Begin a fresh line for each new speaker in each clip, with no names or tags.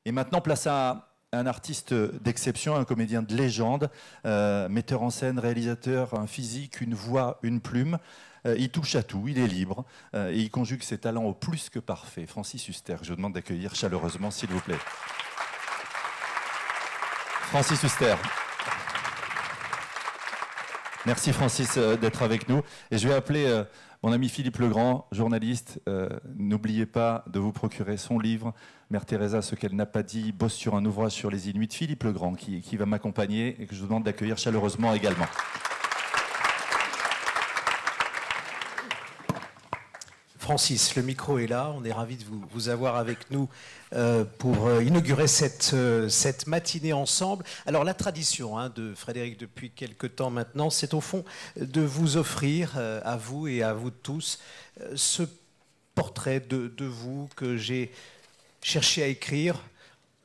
Et maintenant, place à un artiste d'exception, un comédien de légende, metteur en scène, réalisateur, un physique, une voix, une plume. Il touche à tout, il est libre et il conjugue ses talents au plus que parfait. Francis Huster, je vous demande d'accueillir chaleureusement, s'il vous plaît. Francis Huster. Merci Francis d'être avec nous. Et je vais appeler mon ami Philippe Legrand, journaliste. N'oubliez pas de vous procurer son livre, Mère Teresa, ce qu'elle n'a pas dit, bosse sur un ouvrage sur les Inuits. Philippe Legrand qui va m'accompagner et que je vous demande d'accueillir chaleureusement également.
Francis, le micro est là. On est ravis de vous avoir avec nous pour inaugurer cette matinée ensemble. Alors la tradition de Frédéric depuis quelque temps maintenant, c'est au fond de vous offrir à vous et à vous tous ce portrait de vous que j'ai cherché à écrire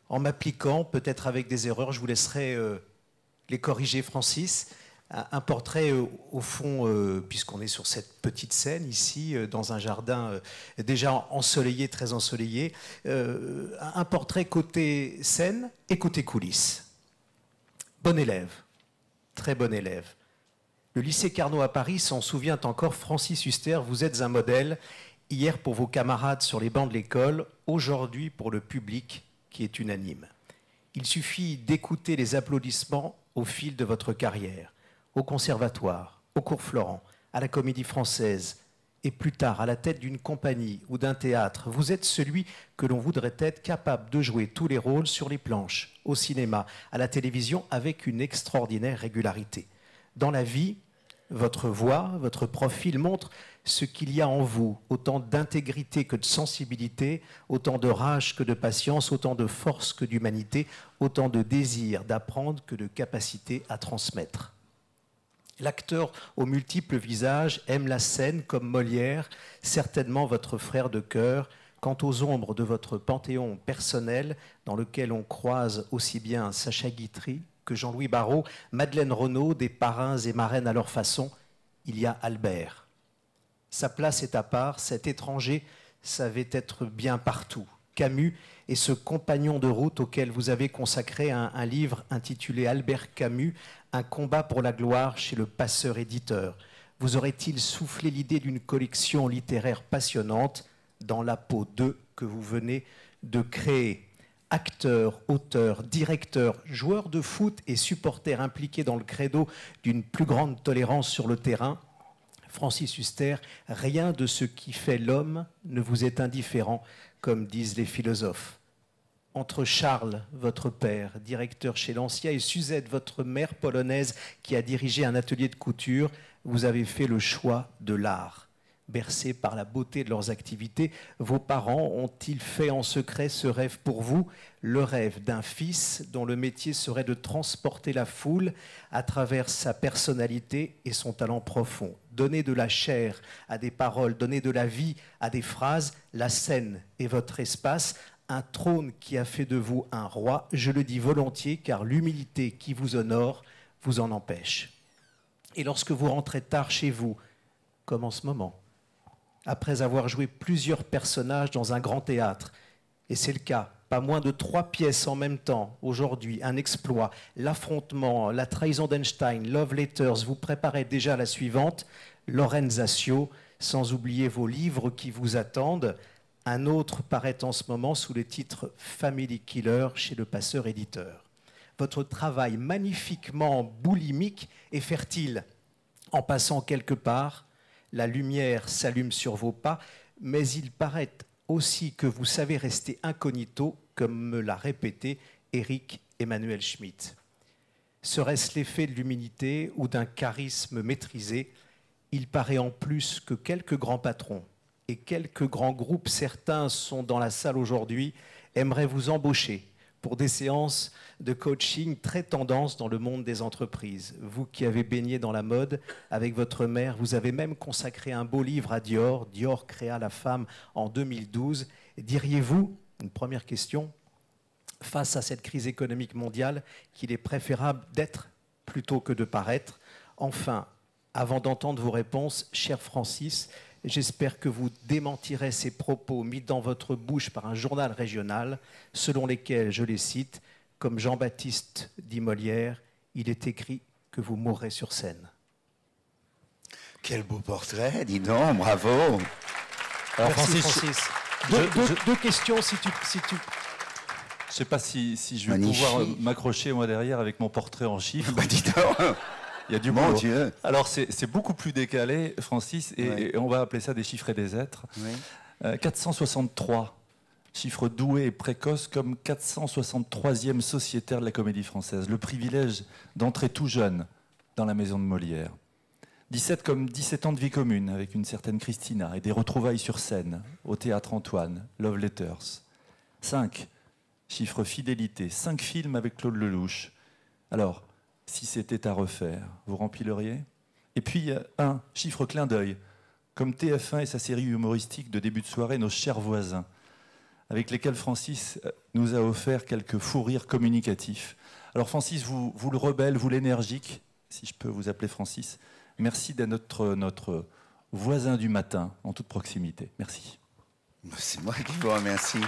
en m'appliquant, peut-être avec des erreurs. Je vous laisserai les corriger, Francis. Un portrait, au fond, puisqu'on est sur cette petite scène ici, dans un jardin déjà ensoleillé, très ensoleillé, un portrait côté scène et côté coulisses. Bon élève, très bon élève. Le lycée Carnot à Paris s'en souvient encore. Francis Huster, vous êtes un modèle, hier pour vos camarades sur les bancs de l'école, aujourd'hui pour le public qui est unanime. Il suffit d'écouter les applaudissements au fil de votre carrière. Au conservatoire, au cours Florent, à la Comédie Française, et plus tard à la tête d'une compagnie ou d'un théâtre, vous êtes celui que l'on voudrait être capable de jouer tous les rôles sur les planches, au cinéma, à la télévision, avec une extraordinaire régularité. Dans la vie, votre voix, votre profil montre ce qu'il y a en vous, autant d'intégrité que de sensibilité, autant de rage que de patience, autant de force que d'humanité, autant de désir d'apprendre que de capacité à transmettre. L'acteur aux multiples visages aime la scène comme Molière, certainement votre frère de cœur. Quant aux ombres de votre panthéon personnel, dans lequel on croise aussi bien Sacha Guitry que Jean-Louis Barrault, Madeleine Renaud, des parrains et marraines à leur façon, il y a Albert. Sa place est à part, cet étranger savait être bien partout. Camus est ce compagnon de route auquel vous avez consacré un livre intitulé Albert Camus, un combat pour la gloire chez le Passeur éditeur. Vous aurait-il soufflé l'idée d'une collection littéraire passionnante dans la peau d'eux que vous venez de créer? Acteurs, auteurs, directeurs, joueurs de foot et supporters impliqués dans le credo d'une plus grande tolérance sur le terrain, Francis Huster, rien de ce qui fait l'homme ne vous est indifférent, comme disent les philosophes. Entre Charles, votre père, directeur chez Lancia, et Suzette, votre mère polonaise, qui a dirigé un atelier de couture, vous avez fait le choix de l'art. Bercés par la beauté de leurs activités, vos parents ont-ils fait en secret ce rêve pour vous, le rêve d'un fils dont le métier serait de transporter la foule à travers sa personnalité et son talent profond, donner de la chair à des paroles, donner de la vie à des phrases, la scène est votre espace, un trône qui a fait de vous un roi, je le dis volontiers, car l'humilité qui vous honore vous en empêche. Et lorsque vous rentrez tard chez vous, comme en ce moment, après avoir joué plusieurs personnages dans un grand théâtre, et c'est le cas, pas moins de 3 pièces en même temps, aujourd'hui, un exploit, l'affrontement, la trahison d'Einstein, Love Letters, vous préparez déjà la suivante, Lorenzaccio, sans oublier vos livres qui vous attendent. Un autre paraît en ce moment sous le titre Family Killer chez le Passeur éditeur. Votre travail magnifiquement boulimique est fertile. En passant quelque part, la lumière s'allume sur vos pas, mais il paraît aussi que vous savez rester incognito, comme me l'a répété Éric Emmanuel Schmitt. Serait-ce l'effet de l'humilité ou d'un charisme maîtrisé? Il paraît en plus que quelques grands patrons et quelques grands groupes, certains sont dans la salle aujourd'hui, aimeraient vous embaucher pour des séances de coaching très tendance dans le monde des entreprises. Vous qui avez baigné dans la mode avec votre mère, vous avez même consacré un beau livre à Dior. Dior créa la femme en 2012. Diriez-vous, une première question, face à cette crise économique mondiale, qu'il est préférable d'être plutôt que de paraître? Enfin, avant d'entendre vos réponses, cher Francis, J'espère que vous démentirez ces propos mis dans votre bouche par un journal régional, selon lesquels, je les cite, comme Jean-Baptiste dit Molière, il est écrit que vous mourrez sur scène.
Quel beau portrait, dis donc, bravo.
Alors, merci Francis. Deux questions si tu...
Je ne sais pas si je vais
Magnifique.
pouvoir m'accrocher moi derrière avec mon portrait en chiffres.
Bah, dis donc.
Il y a du
Mon
boulot.
Dieu.
Alors c'est beaucoup plus décalé, Francis, et on va appeler ça des chiffres et des êtres.
Oui.
463, chiffre doué et précoce comme 463e sociétaire de la Comédie Française. Le privilège d'entrer tout jeune dans la maison de Molière. 17 comme 17 ans de vie commune avec une certaine Christina et des retrouvailles sur scène au Théâtre Antoine, Love Letters. 5, chiffre fidélité, 5 films avec Claude Lelouch. Alors, si c'était à refaire, vous rempliriez? Et puis, 1, chiffre clin d'œil, comme TF1 et sa série humoristique de début de soirée, Nos chers voisins, avec lesquels Francis nous a offert quelques fous rires communicatifs. Alors Francis, vous le rebelle, vous l'énergique, si je peux vous appeler Francis, merci d'être notre voisin du matin, en toute proximité. Merci.
C'est moi qui vous remercie.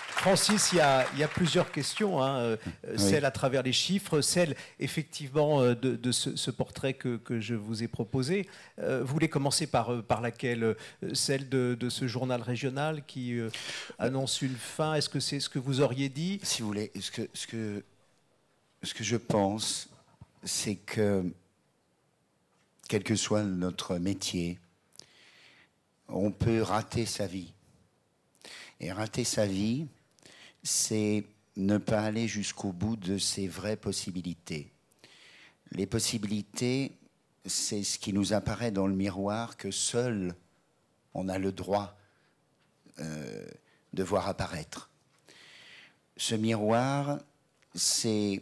Francis, il y a plusieurs questions, hein, celle à travers les chiffres, celle effectivement de ce portrait que je vous ai proposé. Vous voulez commencer par laquelle? Celle de ce journal régional qui annonce une fin. Est-ce que c'est ce que vous auriez dit?
Si vous voulez, ce que je pense, c'est que, quel que soit notre métier, on peut rater sa vie. Et rater sa vie, c'est ne pas aller jusqu'au bout de ses vraies possibilités. Les possibilités, c'est ce qui nous apparaît dans le miroir que seul on a le droit de voir apparaître. Ce miroir, c'est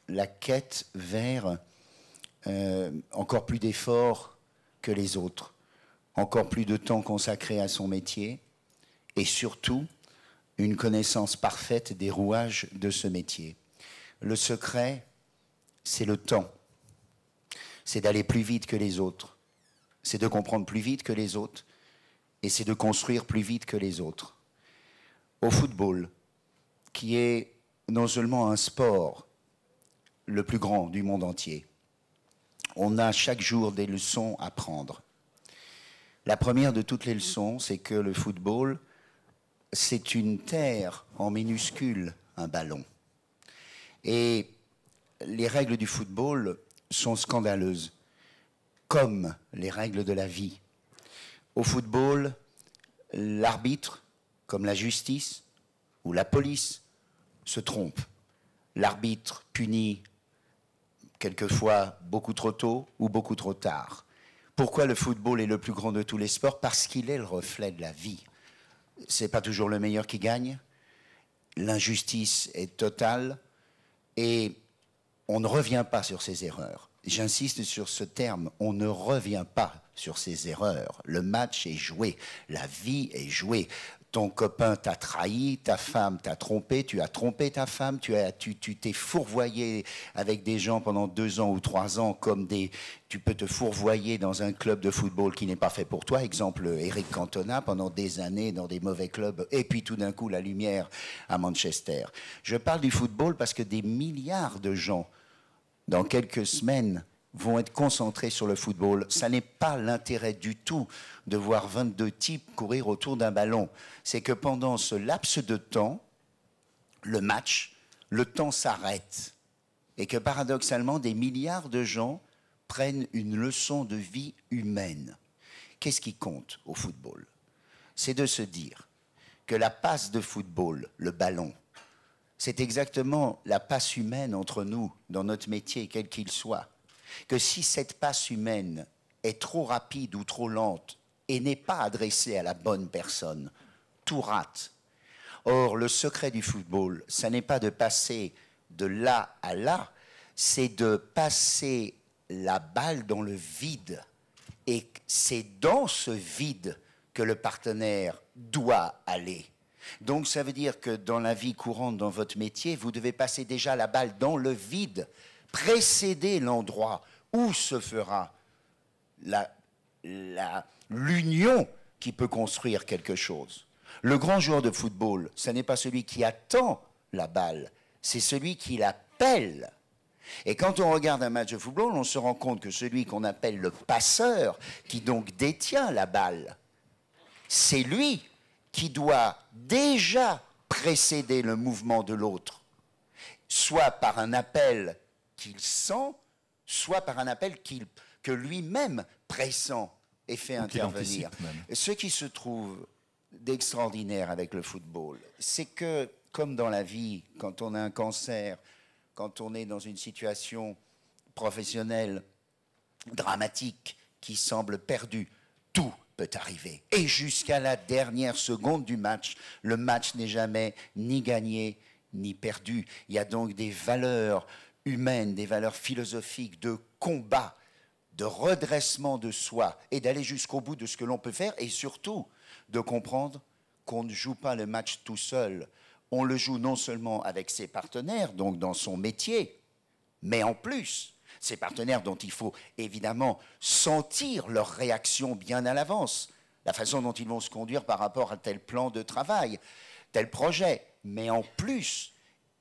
la quête vers encore plus d'efforts que les autres, encore plus de temps consacré à son métier et surtout une connaissance parfaite des rouages de ce métier. Le secret, c'est le temps. C'est d'aller plus vite que les autres. C'est de comprendre plus vite que les autres. Et c'est de construire plus vite que les autres. Au football, qui est non seulement un sport le plus grand du monde entier, on a chaque jour des leçons à prendre. La première de toutes les leçons, c'est que le football, c'est une terre en minuscule, un ballon. Et les règles du football sont scandaleuses, comme les règles de la vie. Au football, l'arbitre, comme la justice ou la police, se trompe. L'arbitre punit quelquefois beaucoup trop tôt ou beaucoup trop tard. Pourquoi le football est le plus grand de tous les sports? Parce qu'il est le reflet de la vie. C'est pas toujours le meilleur qui gagne. L'injustice est totale et on ne revient pas sur ses erreurs. J'insiste sur ce terme, on ne revient pas sur ses erreurs. Le match est joué, la vie est jouée. Ton copain t'a trahi, ta femme t'a trompé, tu as trompé ta femme, tu t'es fourvoyé avec des gens pendant 2 ans ou 3 ans comme tu peux te fourvoyer dans un club de football qui n'est pas fait pour toi. Exemple, Eric Cantona, pendant des années dans des mauvais clubs, et puis tout d'un coup la lumière à Manchester. Je parle du football parce que des milliards de gens, dans quelques semaines, vont être concentrés sur le football. Ça n'est pas l'intérêt du tout de voir 22 types courir autour d'un ballon. C'est que pendant ce laps de temps, le match, le temps s'arrête. Et que paradoxalement, des milliards de gens prennent une leçon de vie humaine. Qu'est-ce qui compte au football? C'est de se dire que la passe de football, le ballon, c'est exactement la passe humaine entre nous, dans notre métier, quel qu'il soit. Que si cette passe humaine est trop rapide ou trop lente et n'est pas adressée à la bonne personne, tout rate. Or, le secret du football, ça n'est pas de passer de là à là, c'est de passer la balle dans le vide. Et c'est dans ce vide que le partenaire doit aller. Donc ça veut dire que dans la vie courante, dans votre métier, vous devez passer déjà la balle dans le vide, précéder l'endroit où se fera l'union qui peut construire quelque chose. Le grand joueur de football, ce n'est pas celui qui attend la balle, c'est celui qui l'appelle. Et quand on regarde un match de football, on se rend compte que celui qu'on appelle le passeur, qui donc détient la balle, c'est lui qui doit déjà précéder le mouvement de l'autre, soit par un appel qu'il sent, soit par un appel que lui-même pressent et fait intervenir. Ce qui se trouve d'extraordinaire avec le football, c'est que, comme dans la vie, quand on a un cancer, quand on est dans une situation professionnelle dramatique qui semble perdue, tout peut arriver. Et jusqu'à la dernière seconde du match, le match n'est jamais ni gagné ni perdu. Il y a donc des valeurs humaines, des valeurs philosophiques de combat, de redressement de soi et d'aller jusqu'au bout de ce que l'on peut faire et surtout de comprendre qu'on ne joue pas le match tout seul. On le joue non seulement avec ses partenaires, donc dans son métier, mais en plus, ses partenaires dont il faut évidemment sentir leur réaction bien à l'avance, la façon dont ils vont se conduire par rapport à tel plan de travail, tel projet. Mais en plus,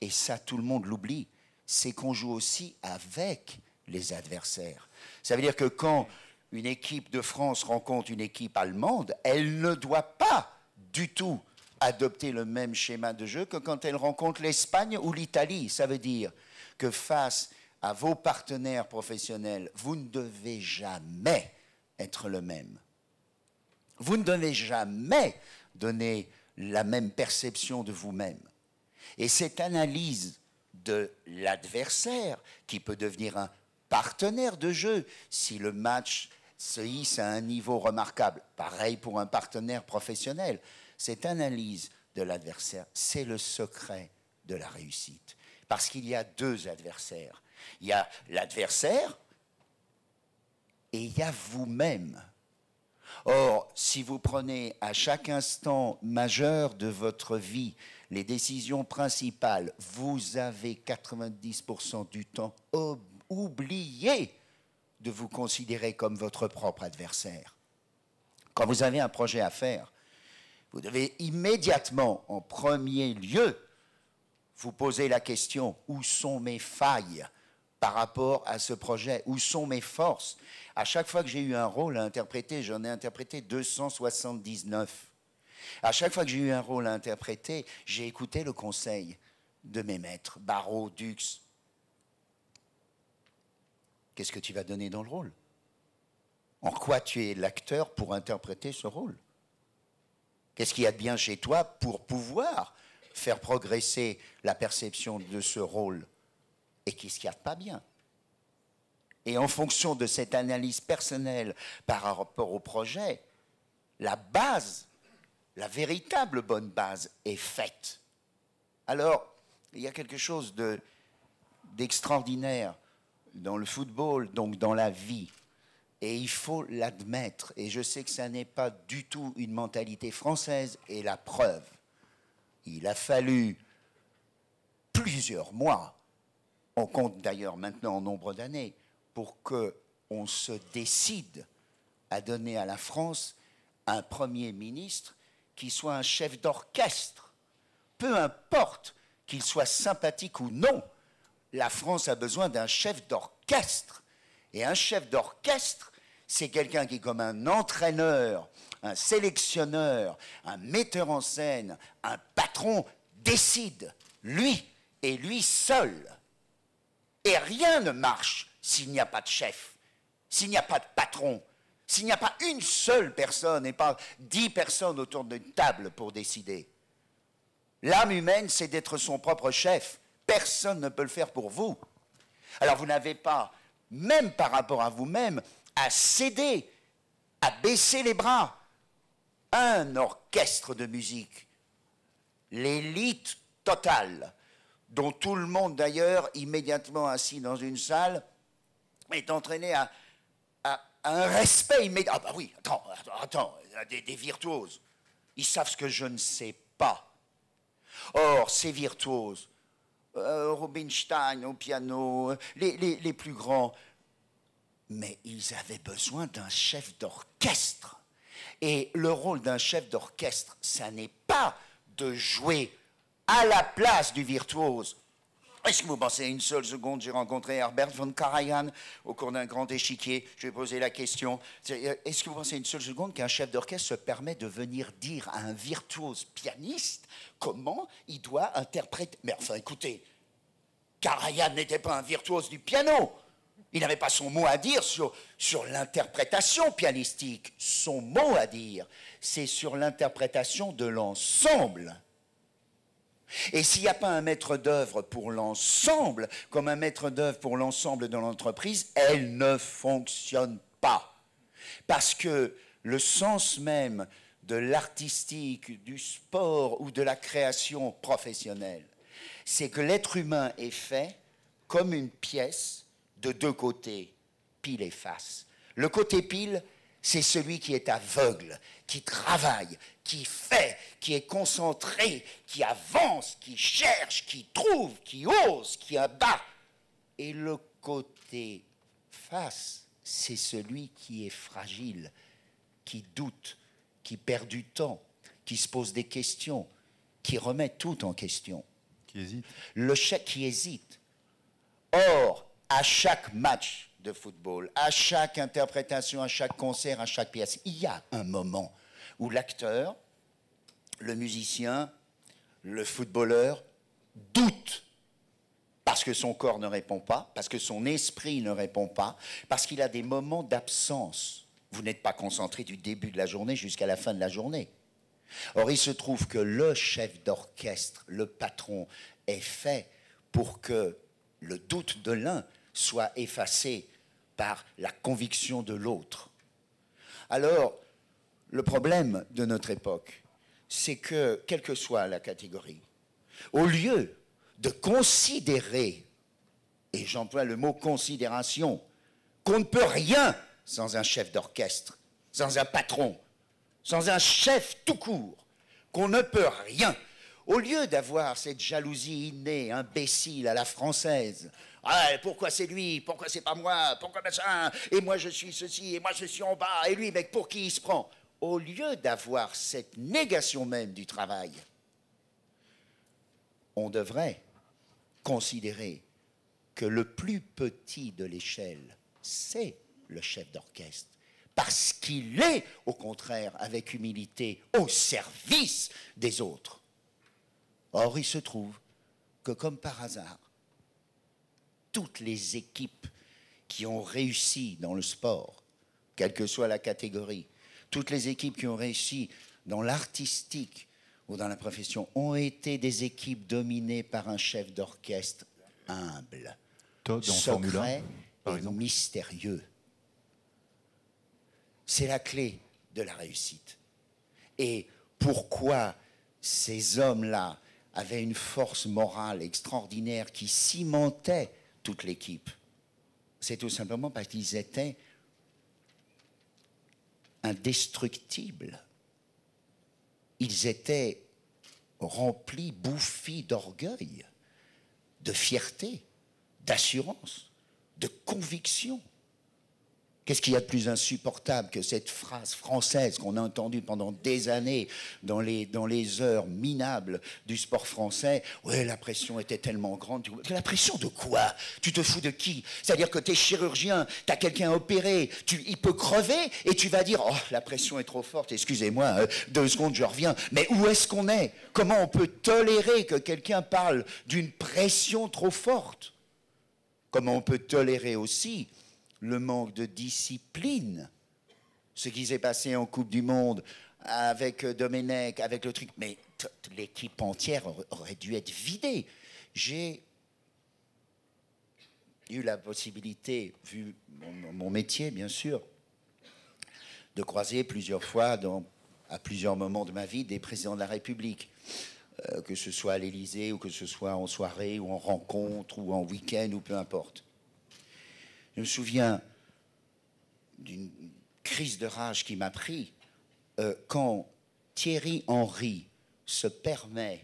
et ça tout le monde l'oublie, c'est qu'on joue aussi avec les adversaires. Ça veut dire que quand une équipe de France rencontre une équipe allemande, elle ne doit pas du tout adopter le même schéma de jeu que quand elle rencontre l'Espagne ou l'Italie. Ça veut dire que face à vos partenaires professionnels, vous ne devez jamais être le même. Vous ne devez jamais donner la même perception de vous-même. Et cette analyse de l'adversaire, qui peut devenir un partenaire de jeu, si le match se hisse à un niveau remarquable, pareil pour un partenaire professionnel, cette analyse de l'adversaire, c'est le secret de la réussite. Parce qu'il y a deux adversaires. Il y a l'adversaire et il y a vous-même. Or, si vous prenez à chaque instant majeur de votre vie les décisions principales, vous avez 90% du temps oublié de vous considérer comme votre propre adversaire. Quand vous avez un projet à faire, vous devez immédiatement, en premier lieu, vous poser la question, où sont mes failles par rapport à ce projet? Où sont mes forces? À chaque fois que j'ai eu un rôle à interpréter, j'en ai interprété 279. À chaque fois que j'ai eu un rôle à interpréter, j'ai écouté le conseil de mes maîtres, Barrault, Dux. Qu'est-ce que tu vas donner dans le rôle? En quoi tu es l'acteur pour interpréter ce rôle? Qu'est-ce qu'il y a de bien chez toi pour pouvoir faire progresser la perception de ce rôle? Et qu'est-ce qu'il y a de pas bien? Et en fonction de cette analyse personnelle par rapport au projet, la base, la véritable bonne base est faite. Alors, il y a quelque chose d'extraordinaire dans le football, donc dans la vie. Et il faut l'admettre. Et je sais que ça n'est pas du tout une mentalité française. Et la preuve, il a fallu plusieurs mois, on compte d'ailleurs maintenant en nombre d'années, pour qu'on se décide à donner à la France un Premier ministre qui soit un chef d'orchestre. Peu importe qu'il soit sympathique ou non, la France a besoin d'un chef d'orchestre. Et un chef d'orchestre, c'est quelqu'un qui, comme un entraîneur, un sélectionneur, un metteur en scène, un patron, décide, lui et lui seul. Et rien ne marche s'il n'y a pas de chef, s'il n'y a pas de patron, s'il n'y a pas une seule personne et pas 10 personnes autour d'une table pour décider. L'âme humaine, c'est d'être son propre chef. Personne ne peut le faire pour vous. Alors vous n'avez pas, même par rapport à vous-même, à céder, à baisser les bras. Un orchestre de musique, l'élite totale, dont tout le monde d'ailleurs, immédiatement assis dans une salle, est entraîné à un respect immédiat. Ah bah oui, attends, des virtuoses. Ils savent ce que je ne sais pas. Or, ces virtuoses, Rubinstein au piano, les plus grands, mais ils avaient besoin d'un chef d'orchestre. Et le rôle d'un chef d'orchestre, ça n'est pas de jouer à la place du virtuose. Est-ce que vous pensez une seule seconde, j'ai rencontré Herbert von Karajan au cours d'un grand échiquier, je lui ai posé la question, est-ce que vous pensez une seule seconde qu'un chef d'orchestre se permet de venir dire à un virtuose pianiste comment il doit interpréter? Mais enfin, écoutez, Karajan n'était pas un virtuose du piano. Il n'avait pas son mot à dire sur l'interprétation pianistique. Son mot à dire, c'est sur l'interprétation de l'ensemble. Et s'il n'y a pas un maître d'œuvre pour l'ensemble, comme un maître d'œuvre pour l'ensemble de l'entreprise, elle ne fonctionne pas. Parce que le sens même de l'artistique, du sport ou de la création professionnelle, c'est que l'être humain est fait comme une pièce de deux côtés, pile et face. Le côté pile, c'est celui qui est aveugle, qui travaille, qui fait, qui est concentré, qui avance, qui cherche, qui trouve, qui ose, qui abat. Et le côté face, c'est celui qui est fragile, qui doute, qui perd du temps, qui se pose des questions, qui remet tout en question.
Qui hésite.
Le chef qui hésite. Or, à chaque match de football, à chaque interprétation, à chaque concert, à chaque pièce, il y a un moment où l'acteur, le musicien, le footballeur doute parce que son corps ne répond pas, parce que son esprit ne répond pas, parce qu'il a des moments d'absence. Vous n'êtes pas concentré du début de la journée jusqu'à la fin de la journée. Or, il se trouve que le chef d'orchestre, le patron, est fait pour que le doute de l'un soit effacé par la conviction de l'autre. Alors, le problème de notre époque, c'est que, quelle que soit la catégorie, au lieu de considérer, et j'emploie le mot considération, qu'on ne peut rien sans un chef d'orchestre, sans un patron, sans un chef tout court, qu'on ne peut rien. Au lieu d'avoir cette jalousie innée, imbécile à la française, ah, pourquoi c'est lui, pourquoi c'est pas moi, pourquoi machin, et moi je suis ceci, et moi je suis en bas, et lui, mec, pour qui il se prend? Au lieu d'avoir cette négation même du travail, on devrait considérer que le plus petit de l'échelle, c'est le chef d'orchestre. Parce qu'il est, au contraire, avec humilité, au service des autres. Or, il se trouve que, comme par hasard, toutes les équipes qui ont réussi dans le sport, quelle que soit la catégorie, toutes les équipes qui ont réussi dans l'artistique ou dans la profession, ont été des équipes dominées par un chef d'orchestre humble, secret et mystérieux. C'est la clé de la réussite. Et pourquoi ces hommes-là avaient une force morale extraordinaire qui cimentait toute l'équipe? C'est tout simplement parce qu'ils étaient indestructibles. Ils étaient remplis, bouffis d'orgueil, de fierté, d'assurance, de conviction. Qu'est-ce qu'il y a de plus insupportable que cette phrase française qu'on a entendue pendant des années dans les heures minables du sport français? Ouais, la pression était tellement grande. La pression de quoi? Tu te fous de qui? C'est-à-dire que tu es chirurgien, tu as quelqu'un à opérer, il peut crever et tu vas dire « Oh, la pression est trop forte, excusez-moi, 2 secondes, je reviens. » Mais où est-ce qu'on est? Comment on peut tolérer que quelqu'un parle d'une pression trop forte? Comment on peut tolérer aussi le manque de discipline, ce qui s'est passé en Coupe du Monde avec Domenech, avec le truc, mais l'équipe entière aurait dû être vidée. J'ai eu la possibilité, vu mon métier bien sûr, de croiser plusieurs fois, à plusieurs moments de ma vie, des présidents de la République, que ce soit à l'Élysée ou que ce soit en soirée ou en rencontre ou en week-end ou peu importe. Je me souviens d'une crise de rage qui m'a pris quand Thierry Henry se permet,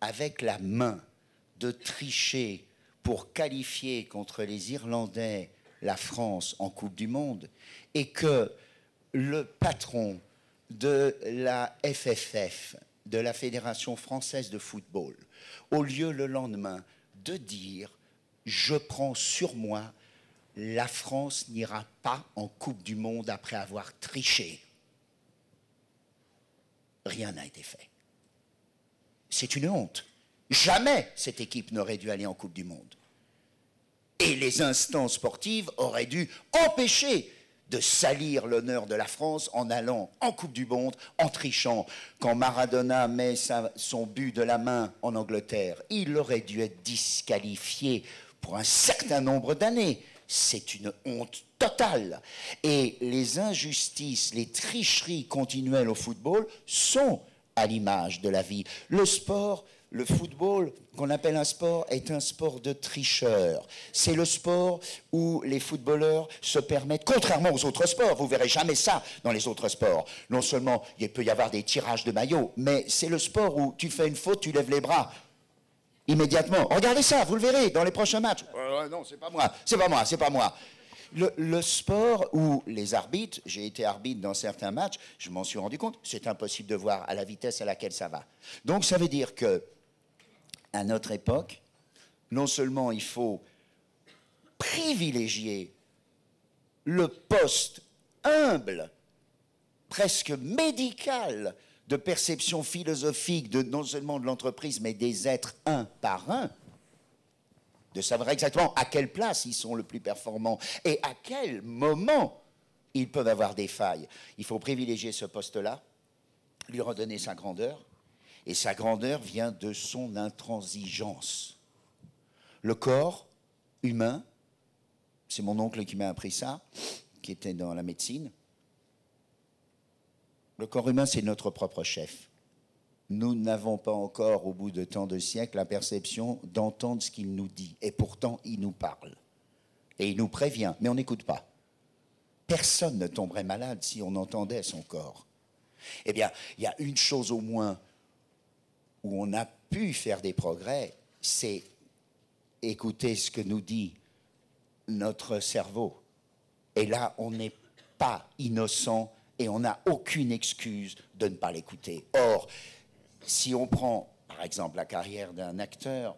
avec la main, de tricher pour qualifier contre les Irlandais la France en Coupe du Monde et que le patron, de la FFF, de la Fédération française de football, au lieu le lendemain de dire « je prends sur moi, la France n'ira pas en Coupe du Monde après avoir triché ». Rien n'a été fait. C'est une honte. Jamais cette équipe n'aurait dû aller en Coupe du Monde. Et les instances sportives auraient dû empêcher de salir l'honneur de la France en allant en Coupe du Monde, en trichant. Quand Maradona met son but de la main en Angleterre, il aurait dû être disqualifié pour un certain nombre d'années. C'est une honte totale. Et les injustices, les tricheries continuelles au football sont à l'image de la vie. Le sport, le football, qu'on appelle un sport, est un sport de tricheurs. C'est le sport où les footballeurs se permettent, contrairement aux autres sports, vous verrez jamais ça dans les autres sports. Non seulement il peut y avoir des tirages de maillots, mais c'est le sport où tu fais une faute, tu lèves les bras. Immédiatement. Regardez ça, vous le verrez dans les prochains matchs. Non, c'est pas moi, c'est pas moi, c'est pas moi. Le sport où les arbitres, j'ai été arbitre dans certains matchs, je m'en suis rendu compte, c'est impossible de voir à la vitesse à laquelle ça va. Donc ça veut dire que, à notre époque, non seulement il faut privilégier le poste humble, presque médical, de perception philosophique de non seulement de l'entreprise, mais des êtres un par un, de savoir exactement à quelle place ils sont le plus performants et à quel moment ils peuvent avoir des failles. Il faut privilégier ce poste-là, lui redonner sa grandeur, et sa grandeur vient de son intransigeance. Le corps humain, c'est mon oncle qui m'a appris ça, qui était dans la médecine. Le corps humain, c'est notre propre chef. Nous n'avons pas encore, au bout de tant de siècles, la perception d'entendre ce qu'il nous dit. Et pourtant, il nous parle. Et il nous prévient, mais on n'écoute pas. Personne ne tomberait malade si on entendait son corps. Eh bien, il y a une chose au moins où on a pu faire des progrès, c'est écouter ce que nous dit notre cerveau. Et là, on n'est pas innocent et on n'a aucune excuse de ne pas l'écouter. Or, si on prend, par exemple, la carrière d'un acteur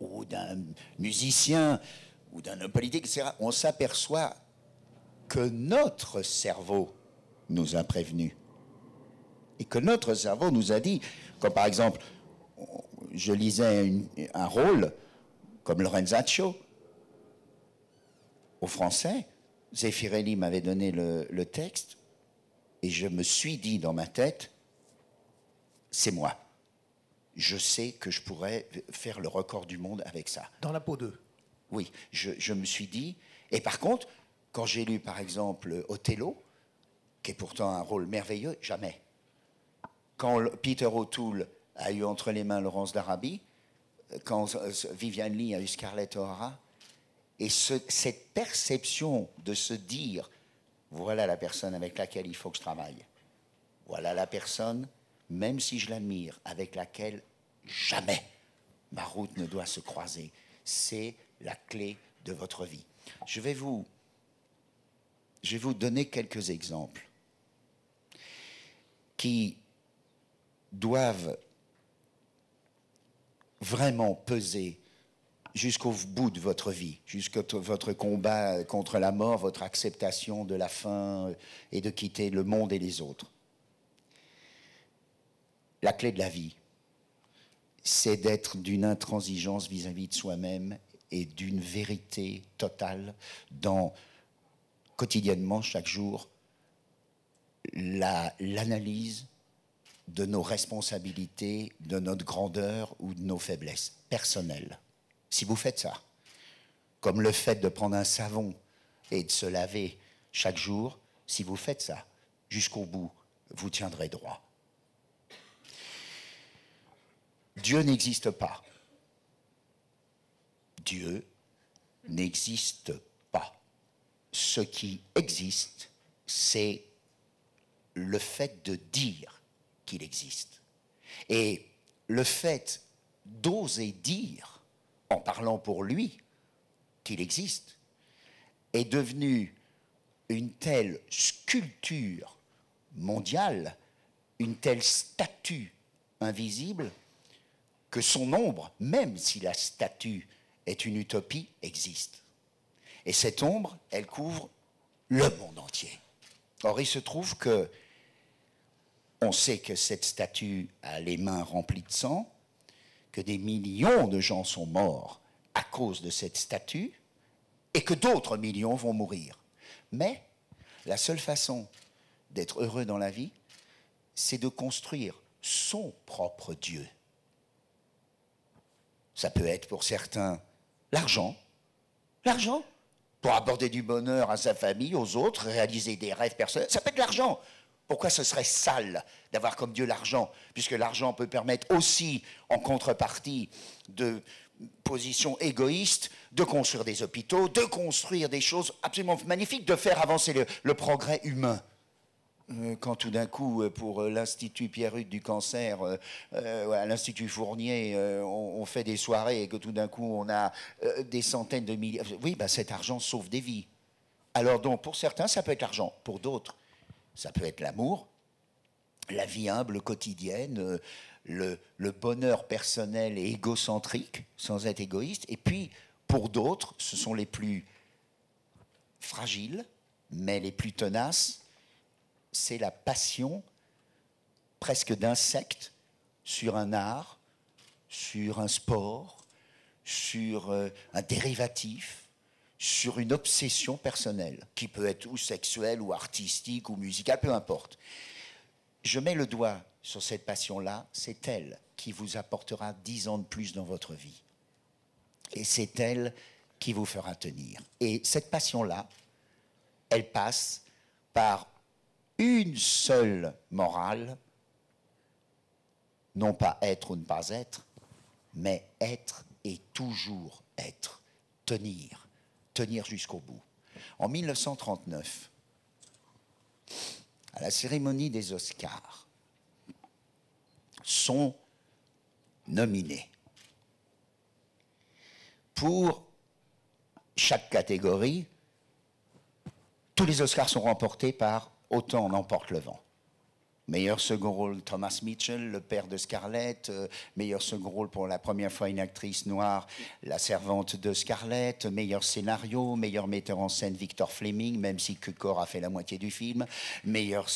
ou d'un musicien ou d'un homme politique, etc., on s'aperçoit que notre cerveau nous a prévenus. Et que notre cerveau nous a dit, comme par exemple, je lisais un rôle comme Lorenzaccio, au français, Zeffirelli m'avait donné le texte, et je me suis dit dans ma tête, c'est moi. Je sais que je pourrais faire le record du monde avec ça.
Dans la peau d'eux.
Oui, je me suis dit, et par contre, quand j'ai lu par exemple Othello, qui est pourtant un rôle merveilleux, jamais. Quand Peter O'Toole a eu entre les mains Laurence d'Arabie, quand Vivian Leigh a eu Scarlett O'Hara, et cette perception de se dire, voilà la personne avec laquelle il faut que je travaille, voilà la personne, même si je l'admire, avec laquelle jamais ma route ne doit se croiser, c'est la clé de votre vie. Je vais vous donner quelques exemples qui doivent vraiment peser jusqu'au bout de votre vie, jusqu'à votre combat contre la mort, votre acceptation de la fin et de quitter le monde et les autres. La clé de la vie, c'est d'être d'une intransigeance vis-à-vis de soi-même et d'une vérité totale dans, quotidiennement, chaque jour, l'analyse de nos responsabilités, de notre grandeur ou de nos faiblesses personnelles. Si vous faites ça, comme le fait de prendre un savon et de se laver chaque jour, si vous faites ça jusqu'au bout, vous tiendrez droit. Dieu n'existe pas. Dieu n'existe pas. Ce qui existe, c'est le fait de dire qu'il existe. Et le fait d'oser dire, en parlant pour lui, qu'il existe, est devenu une telle sculpture mondiale une telle statue invisible que son ombre, même si la statue est une utopie, existe. Et cette ombre, elle couvre le monde entier. Or, il se trouve que on sait que cette statue a les mains remplies de sang, que des millions de gens sont morts à cause de cette statue, et que d'autres millions vont mourir. Mais la seule façon d'être heureux dans la vie, c'est de construire son propre Dieu. Ça peut être pour certains l'argent. L'argent pour apporter du bonheur à sa famille, aux autres, réaliser des rêves personnels. Ça peut être l'argent. Pourquoi ce serait sale d'avoir comme Dieu l'argent? Puisque l'argent peut permettre aussi, en contrepartie de positions égoïstes, de construire des hôpitaux, de construire des choses absolument magnifiques, de faire avancer le progrès humain. Quand tout d'un coup, pour l'Institut Pierre-Hugues du cancer, à l'Institut Fournier, on fait des soirées et que tout d'un coup, on a des centaines de milliers... Oui, ben cet argent sauve des vies. Alors donc, pour certains, ça peut être l'argent. Pour d'autres, ça peut être l'amour, la vie humble quotidienne, le bonheur personnel et égocentrique, sans être égoïste. Et puis, pour d'autres, ce sont les plus fragiles, mais les plus tenaces, c'est la passion presque d'insecte sur un art, sur un sport, sur un dérivatif, sur une obsession personnelle, qui peut être ou sexuelle, ou artistique, ou musicale, peu importe. Je mets le doigt sur cette passion-là, c'est elle qui vous apportera 10 ans de plus dans votre vie. Et c'est elle qui vous fera tenir. Et cette passion-là, elle passe par une seule morale, non pas être ou ne pas être, mais être et toujours être, tenir jusqu'au bout. En 1939, à la cérémonie des Oscars, sont nominés pour chaque catégorie. Tous les Oscars sont remportés par Autant en emporte le vent. Meilleur second rôle, Thomas Mitchell, le père de Scarlett. Meilleur second rôle pour la première fois une actrice noire, la servante de Scarlett. Meilleur scénario, meilleur metteur en scène, Victor Fleming, même si Cukor a fait la moitié du film. Meilleur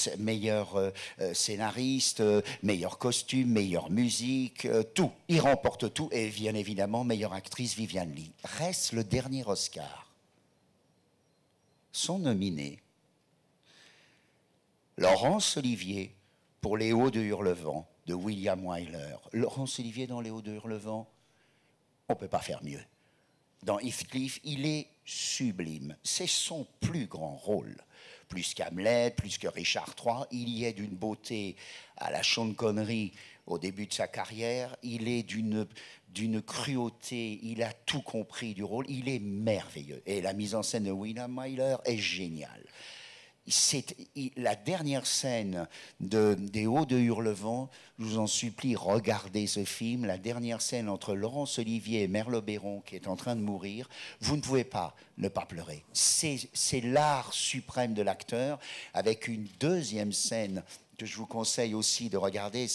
scénariste, meilleur costume, meilleure musique, tout. Il remporte tout. Et bien évidemment, meilleure actrice, Vivian Leigh. Reste le dernier Oscar. Sont nominés Laurence Olivier pour Les Hauts de Hurlevent de William Wyler. Laurence Olivier dans Les Hauts de Hurlevent, on ne peut pas faire mieux. Dans Heathcliff, il est sublime. C'est son plus grand rôle. Plus qu'Hamlet, plus que Richard III, il y est d'une beauté à la Sean Connery au début de sa carrière. Il est d'une cruauté, il a tout compris du rôle. Il est merveilleux. Et la mise en scène de William Wyler est géniale. La dernière scène des Hauts de Hurlevent, je vous en supplie, regardez ce film, la dernière scène entre Laurence Olivier et Merle-Oberon qui est en train de mourir, vous ne pouvez pas ne pas pleurer. C'est l'art suprême de l'acteur, avec une deuxième scène que je vous conseille aussi de regarder,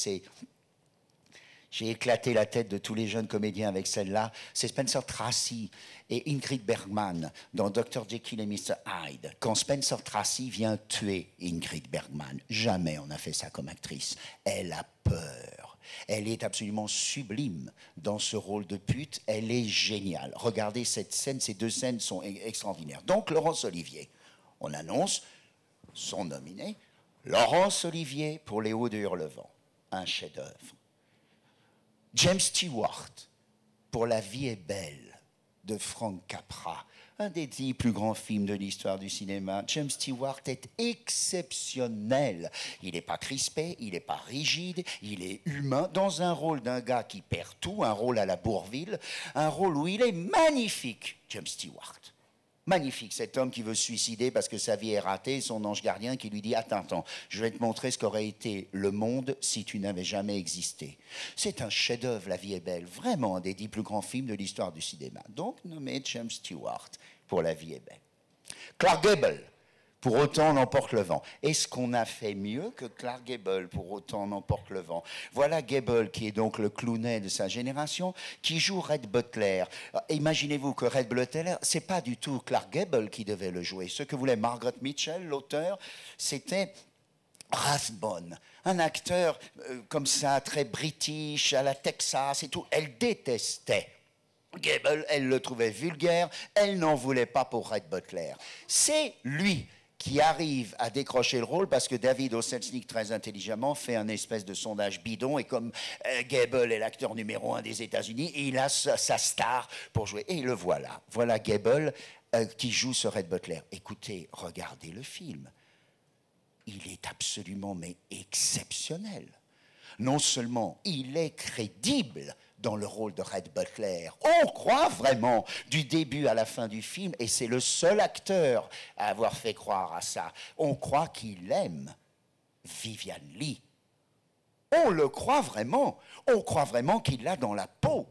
j'ai éclaté la tête de tous les jeunes comédiens avec celle-là. C'est Spencer Tracy et Ingrid Bergman dans Dr. Jekyll et Mr. Hyde. Quand Spencer Tracy vient tuer Ingrid Bergman, jamais on a fait ça comme actrice. Elle a peur. Elle est absolument sublime dans ce rôle de pute. Elle est géniale. Regardez cette scène, ces deux scènes sont extraordinaires. Donc Laurence Olivier, on annonce, sont nominés. Laurence Olivier pour Les Hauts de Hurlevent, un chef-d'œuvre. James Stewart, pour La vie est belle, de Frank Capra, un des 10 plus grands films de l'histoire du cinéma. James Stewart est exceptionnel. Il n'est pas crispé, il n'est pas rigide, il est humain, dans un rôle d'un gars qui perd tout, un rôle à la Bourvil, un rôle où il est magnifique, James Stewart. Magnifique, cet homme qui veut se suicider parce que sa vie est ratée, son ange gardien qui lui dit « Attends, je vais te montrer ce qu'aurait été le monde si tu n'avais jamais existé. » C'est un chef-d'œuvre, La vie est belle, vraiment un des 10 plus grands films de l'histoire du cinéma. Donc, nommé James Stewart pour La vie est belle. Clark Gable Pour autant, on emporte le vent. Est-ce qu'on a fait mieux que Clark Gable, Pour autant, on emporte le vent? Voilà Gable, qui est donc le clownet de sa génération, qui joue Red Butler. Imaginez-vous que Red Butler, c'est pas du tout Clark Gable qui devait le jouer. Ce que voulait Margaret Mitchell, l'auteur, c'était Rathbone, un acteur comme ça, très british, à la Texas et tout. Elle détestait Gable, elle le trouvait vulgaire, elle n'en voulait pas pour Red Butler. C'est lui qui arrive à décrocher le rôle parce que David O. Selznick, très intelligemment, fait un espèce de sondage bidon et comme Gable est l'acteur numéro 1 des États-Unis, il a sa star pour jouer. Et le voilà. Voilà Gable qui joue ce Red Butler. Écoutez, regardez le film. Il est absolument, mais exceptionnel. Non seulement il est crédible dans le rôle de Red Butler, on croit vraiment du début à la fin du film, et c'est le seul acteur à avoir fait croire à ça. On croit qu'il aime Vivian Leigh. On le croit vraiment. On croit vraiment qu'il l'a dans la peau.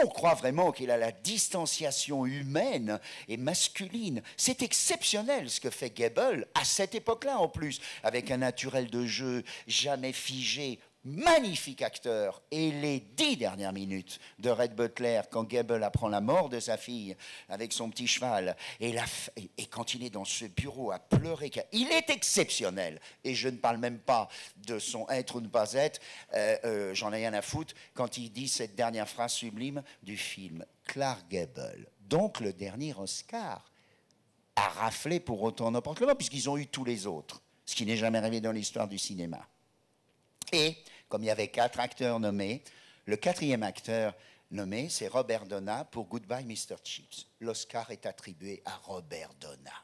On croit vraiment qu'il a la distanciation humaine et masculine. C'est exceptionnel ce que fait Gable, à cette époque-là en plus, avec un naturel de jeu jamais figé. Magnifique acteur. Et les 10 dernières minutes de Red Butler, quand Gable apprend la mort de sa fille avec son petit cheval, et quand il est dans ce bureau à pleurer, il est exceptionnel. Et je ne parle même pas de son être ou ne pas être, j'en ai rien à foutre, quand il dit cette dernière phrase sublime du film. Clark Gable, donc le dernier Oscar, a raflé Pour autant n'importe le vent, puisqu'ils ont eu tous les autres, ce qui n'est jamais arrivé dans l'histoire du cinéma. Et, comme il y avait 4 acteurs nommés, le 4e acteur nommé, c'est Robert Donat pour Goodbye Mr. Chips. L'Oscar est attribué à Robert Donat.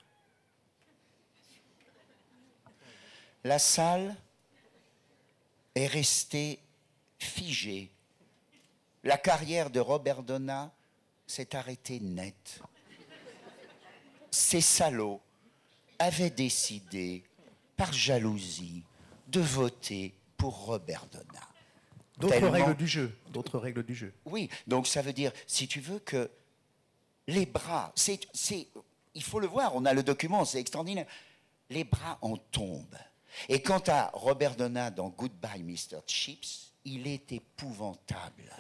La salle est restée figée. La carrière de Robert Donat s'est arrêtée net. Ces salauds avaient décidé, par jalousie, de voter pour Robert Donat.
D'autres règles du jeu. D'autres règles du jeu.
Oui, donc ça veut dire, si tu veux, que les bras, il faut le voir, on a le document, c'est extraordinaire. Les bras en tombent. Et quant à Robert Donat dans Goodbye Mr. Chips, il est épouvantable.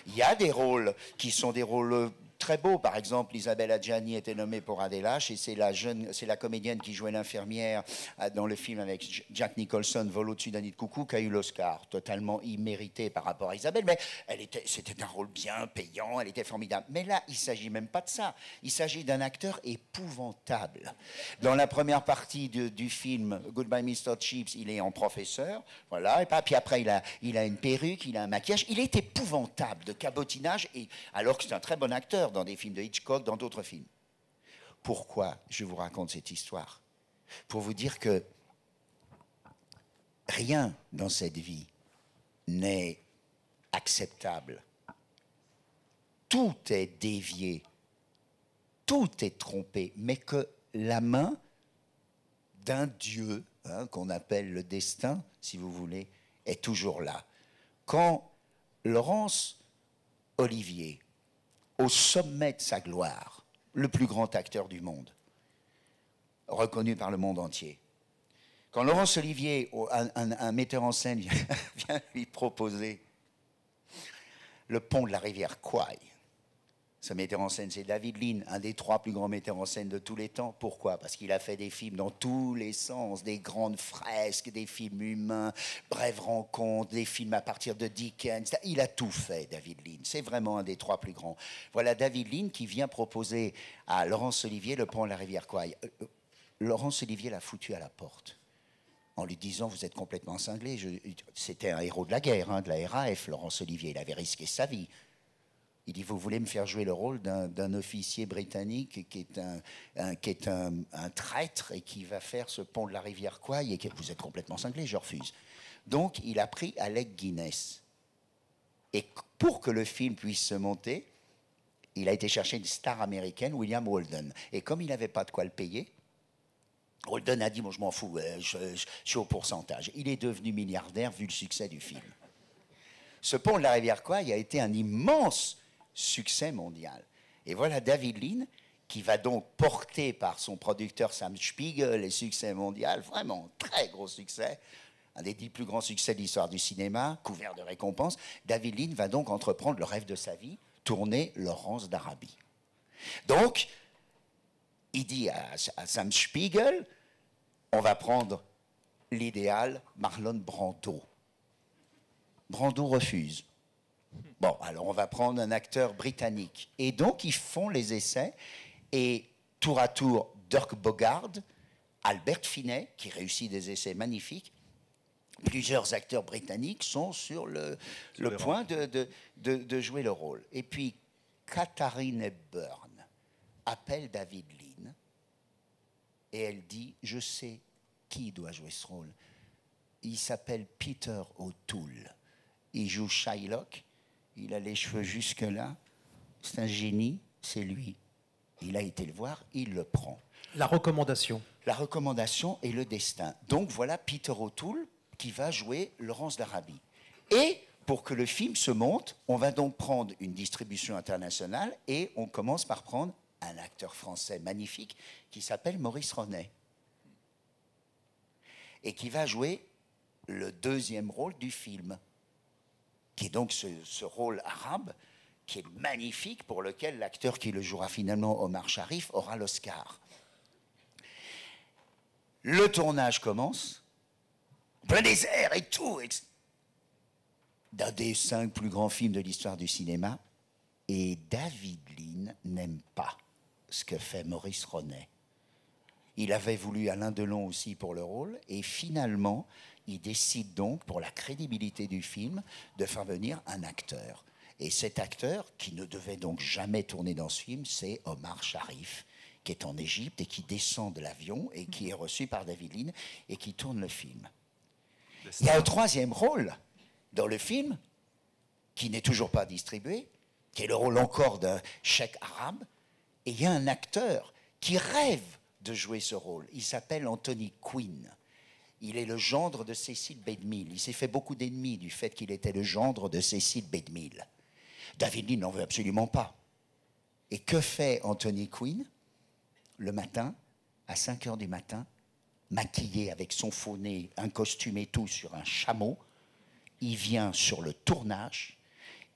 Il y a des rôles qui sont des rôles très beaux. Par exemple, Isabelle Adjani était nommée pour Adélache, et c'est la comédienne qui jouait l'infirmière dans le film avec Jack Nicholson, Vol au-dessus d'un nid de coucou, qui a eu l'Oscar, totalement immérité par rapport à Isabelle, mais c'était un rôle bien payant, elle était formidable. Mais là, il ne s'agit même pas de ça. Il s'agit d'un acteur épouvantable. Dans la première partie du film Goodbye Mr. Chips, il est en professeur, voilà, et puis après il a une perruque, il a un maquillage, il est épouvantable de cabotinage, alors que c'est un très bon acteur dans des films de Hitchcock, dans d'autres films. Pourquoi je vous raconte cette histoire? Pour vous dire que rien dans cette vie n'est acceptable. Tout est dévié, tout est trompé, mais que la main d'un Dieu, qu'on appelle le destin, si vous voulez, est toujours là. Quand Laurence Olivier, au sommet de sa gloire, le plus grand acteur du monde, reconnu par le monde entier. Quand Laurence Olivier, un metteur en scène, vient lui proposer le pont de la rivière Kwai, ce metteur en scène, c'est David Lean, un des 3 plus grands metteurs en scène de tous les temps. Pourquoi? Parce qu'il a fait des films dans tous les sens, des grandes fresques, des films humains, Brève rencontre, des films à partir de Dickens. Il a tout fait, David Lean. C'est vraiment un des 3 plus grands. Voilà David Lean qui vient proposer à Laurence Olivier le pont de la rivière Kwai. Laurence Olivier l'a foutu à la porte en lui disant « Vous êtes complètement cinglé ». C'était un héros de la guerre, de la RAF, Laurence Olivier. Il avait risqué sa vie. Il dit, vous voulez me faire jouer le rôle d'un officier britannique qui est un traître et qui va faire ce pont de la rivière Kwai, et que vous êtes complètement cinglé, je refuse. Donc, il a pris Alec Guinness. Et pour que le film puisse se monter, il a été chercher une star américaine, William Holden. Et comme il n'avait pas de quoi le payer, Holden a dit, bon, je m'en fous, je suis au pourcentage. Il est devenu milliardaire vu le succès du film. Ce pont de la rivière Kwai a été un immense succès mondial. Et voilà David Lean, qui va donc porter par son producteur Sam Spiegel les succès mondiaux, vraiment très gros succès, un des 10 plus grands succès de l'histoire du cinéma, couvert de récompenses. David Lean va donc entreprendre le rêve de sa vie, tourner Laurence d'Arabie. Donc, il dit à Sam Spiegel, on va prendre l'idéal Marlon Brando. Brando refuse. Bon, alors on va prendre un acteur britannique. Et donc, ils font les essais, et tour à tour, Dirk Bogarde, Albert Finney, qui réussit des essais magnifiques. Plusieurs acteurs britanniques sont sur le point de jouer le rôle. Et puis, Katharine Hepburn appelle David Lean et elle dit « Je sais qui doit jouer ce rôle. Il s'appelle Peter O'Toole. Il joue Shylock. Il a les cheveux jusque-là. C'est un génie, c'est lui. Il a été le voir, il le prend. »
La recommandation.
La recommandation et le destin. Donc voilà Peter O'Toole qui va jouer Laurence d'Arabie. Et pour que le film se monte, on va donc prendre une distribution internationale et on commence par prendre un acteur français magnifique qui s'appelle Maurice Ronet et qui va jouer le deuxième rôle du film, qui est donc ce rôle arabe qui est magnifique, pour lequel l'acteur qui le jouera finalement, Omar Sharif, aura l'Oscar. Le tournage commence, plein désert et tout, d'un des 5 plus grands films de l'histoire du cinéma, et David Lean n'aime pas ce que fait Maurice Ronet. Il avait voulu Alain Delon aussi pour le rôle, et finalement, il décide donc, pour la crédibilité du film, de faire venir un acteur. Et cet acteur, qui ne devait donc jamais tourner dans ce film, c'est Omar Sharif, qui est en Égypte et qui descend de l'avion et qui est reçu par David Lean et qui tourne le film. Il y a un troisième rôle dans le film, qui n'est toujours pas distribué, qui est le rôle encore d'un cheikh arabe, et il y a un acteur qui rêve de jouer ce rôle. Il s'appelle Anthony Quinn. Il est le gendre de Cécile B. DeMille. Il s'est fait beaucoup d'ennemis du fait qu'il était le gendre de Cécile B. DeMille. David Lean n'en veut absolument pas. Et que fait Anthony Quinn le matin, à 5 heures du matin, maquillé avec son faux nez, un costume et tout, sur un chameau? Il vient sur le tournage,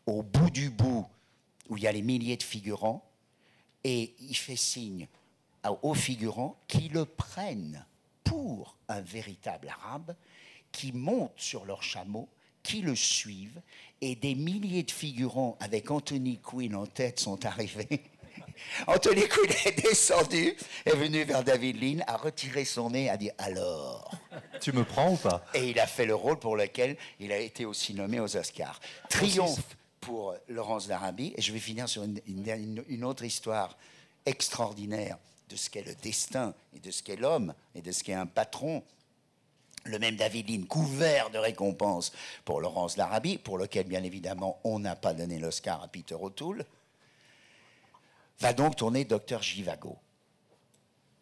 au bout du bout, où il y a les milliers de figurants, et il fait signe aux figurants qui le prennent pour un véritable arabe, qui montent sur leur chameau, qui le suivent, et des milliers de figurants avec Anthony Quinn en tête sont arrivés. Anthony Quinn est descendu, est venu vers David Lean, a retiré son nez, a dit « Alors ?»
Tu me prends ou pas?
Et il a fait le rôle pour lequel il a été aussi nommé aux Oscars. Triomphe pour Laurence d'Arabie. Et je vais finir sur une autre histoire extraordinaire de ce qu'est le destin et de ce qu'est l'homme et de ce qu'est un patron. Le même David Lean, couvert de récompenses pour Laurence d'Arabie, pour lequel, bien évidemment, on n'a pas donné l'Oscar à Peter O'Toole, va donc tourner Docteur Zhivago.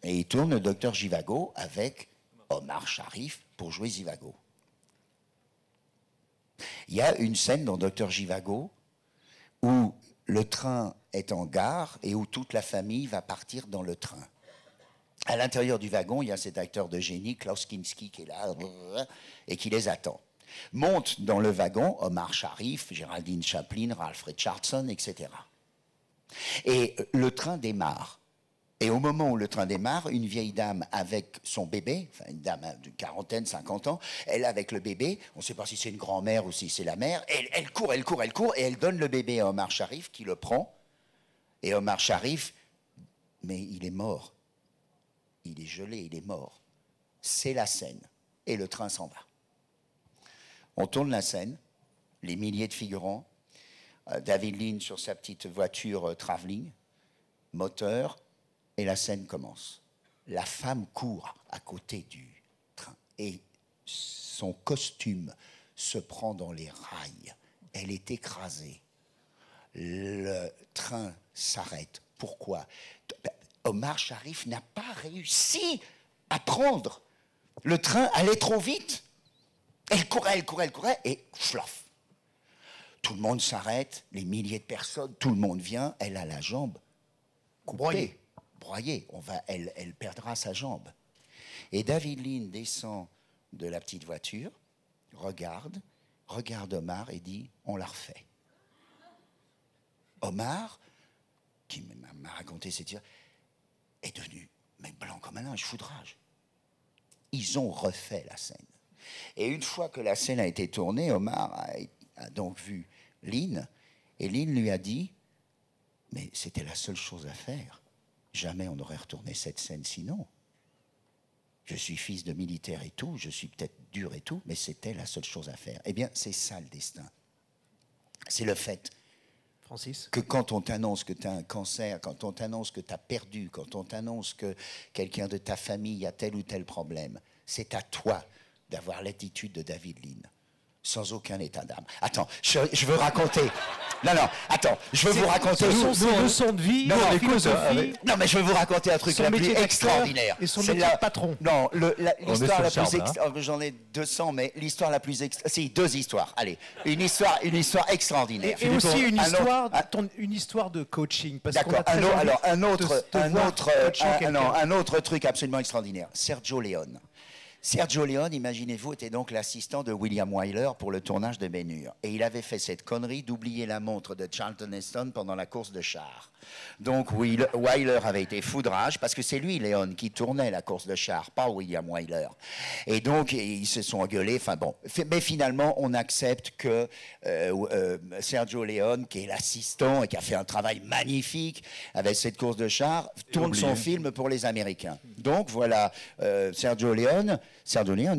Et il tourne le Docteur Zhivago avec Omar Sharif pour jouer Zhivago. Il y a une scène dans Docteur Zhivago où le train est en gare et où toute la famille va partir dans le train. À l'intérieur du wagon, il y a cet acteur de génie, Klaus Kinski, qui est là et qui les attend. Monte dans le wagon Omar Sharif, Géraldine Chaplin, Ralph Richardson, etc. Et le train démarre. Et au moment où le train démarre, une vieille dame avec son bébé, enfin une dame d'une quarantaine, 50 ans, elle avec le bébé, on ne sait pas si c'est une grand-mère ou si c'est la mère, elle court, et elle donne le bébé à Omar Sharif qui le prend. Et Omar Sharif, mais il est mort. Il est gelé, il est mort. C'est la scène. Et le train s'en va. On tourne la scène, les milliers de figurants, David Lean sur sa petite voiture travelling, moteur, et la scène commence. La femme court à côté du train et son costume se prend dans les rails. Elle est écrasée. Le train s'arrête. Pourquoi? Omar Sharif n'a pas réussi à prendre. Le train allait trop vite. Elle courait, et flof. Tout le monde s'arrête, les milliers de personnes, tout le monde vient, elle a la jambe coupée. broyer, elle perdra sa jambe. Et David Lean descend de la petite voiture, regarde Omar et dit « on la refait ». Omar, qui m'a raconté cette histoire, est devenu blanc comme un linge, foudrage. Ils ont refait la scène. Et une fois que la scène a été tournée, Omar a donc vu Lean, et Lean lui a dit « mais c'était la seule chose à faire. Jamais on n'aurait retourné cette scène sinon. Je suis fils de militaire et tout, je suis peut-être dur et tout, mais c'était la seule chose à faire. » Eh bien, c'est ça le destin. C'est le fait
Francis,
que quand on t'annonce que tu as un cancer, quand on t'annonce que tu as perdu, quand on t'annonce que quelqu'un de ta famille a tel ou tel problème, c'est à toi d'avoir l'attitude de David Lean, sans aucun état d'âme. Attends, je veux raconter... Non, attends, je veux vous raconter...
Ses leçons de vie, philosophie...
Non, mais je veux vous raconter un truc la plus extraordinaire.
Et son métier de patron.
Non, l'histoire la plus extraordinaire... J'en ai 200, mais l'histoire la plus extraordinaire... Si, 2 histoires, allez. Une histoire extraordinaire.
Et aussi une histoire de coaching.
D'accord, un autre truc absolument extraordinaire. Sergio Leone. Sergio Leone, imaginez-vous, était donc l'assistant de William Wyler pour le tournage de Ben-Hur. Et il avait fait cette connerie d'oublier la montre de Charlton Heston pendant la course de chars. Donc Wyler avait été foudrage, parce que c'est lui, Leone, qui tournait la course de chars, pas William Wyler. Et donc, ils se sont engueulés, enfin bon. Mais finalement, on accepte que Sergio Leone, qui est l'assistant et qui a fait un travail magnifique avec cette course de chars, tourne son film pour les Américains. Donc voilà, Sergio Leone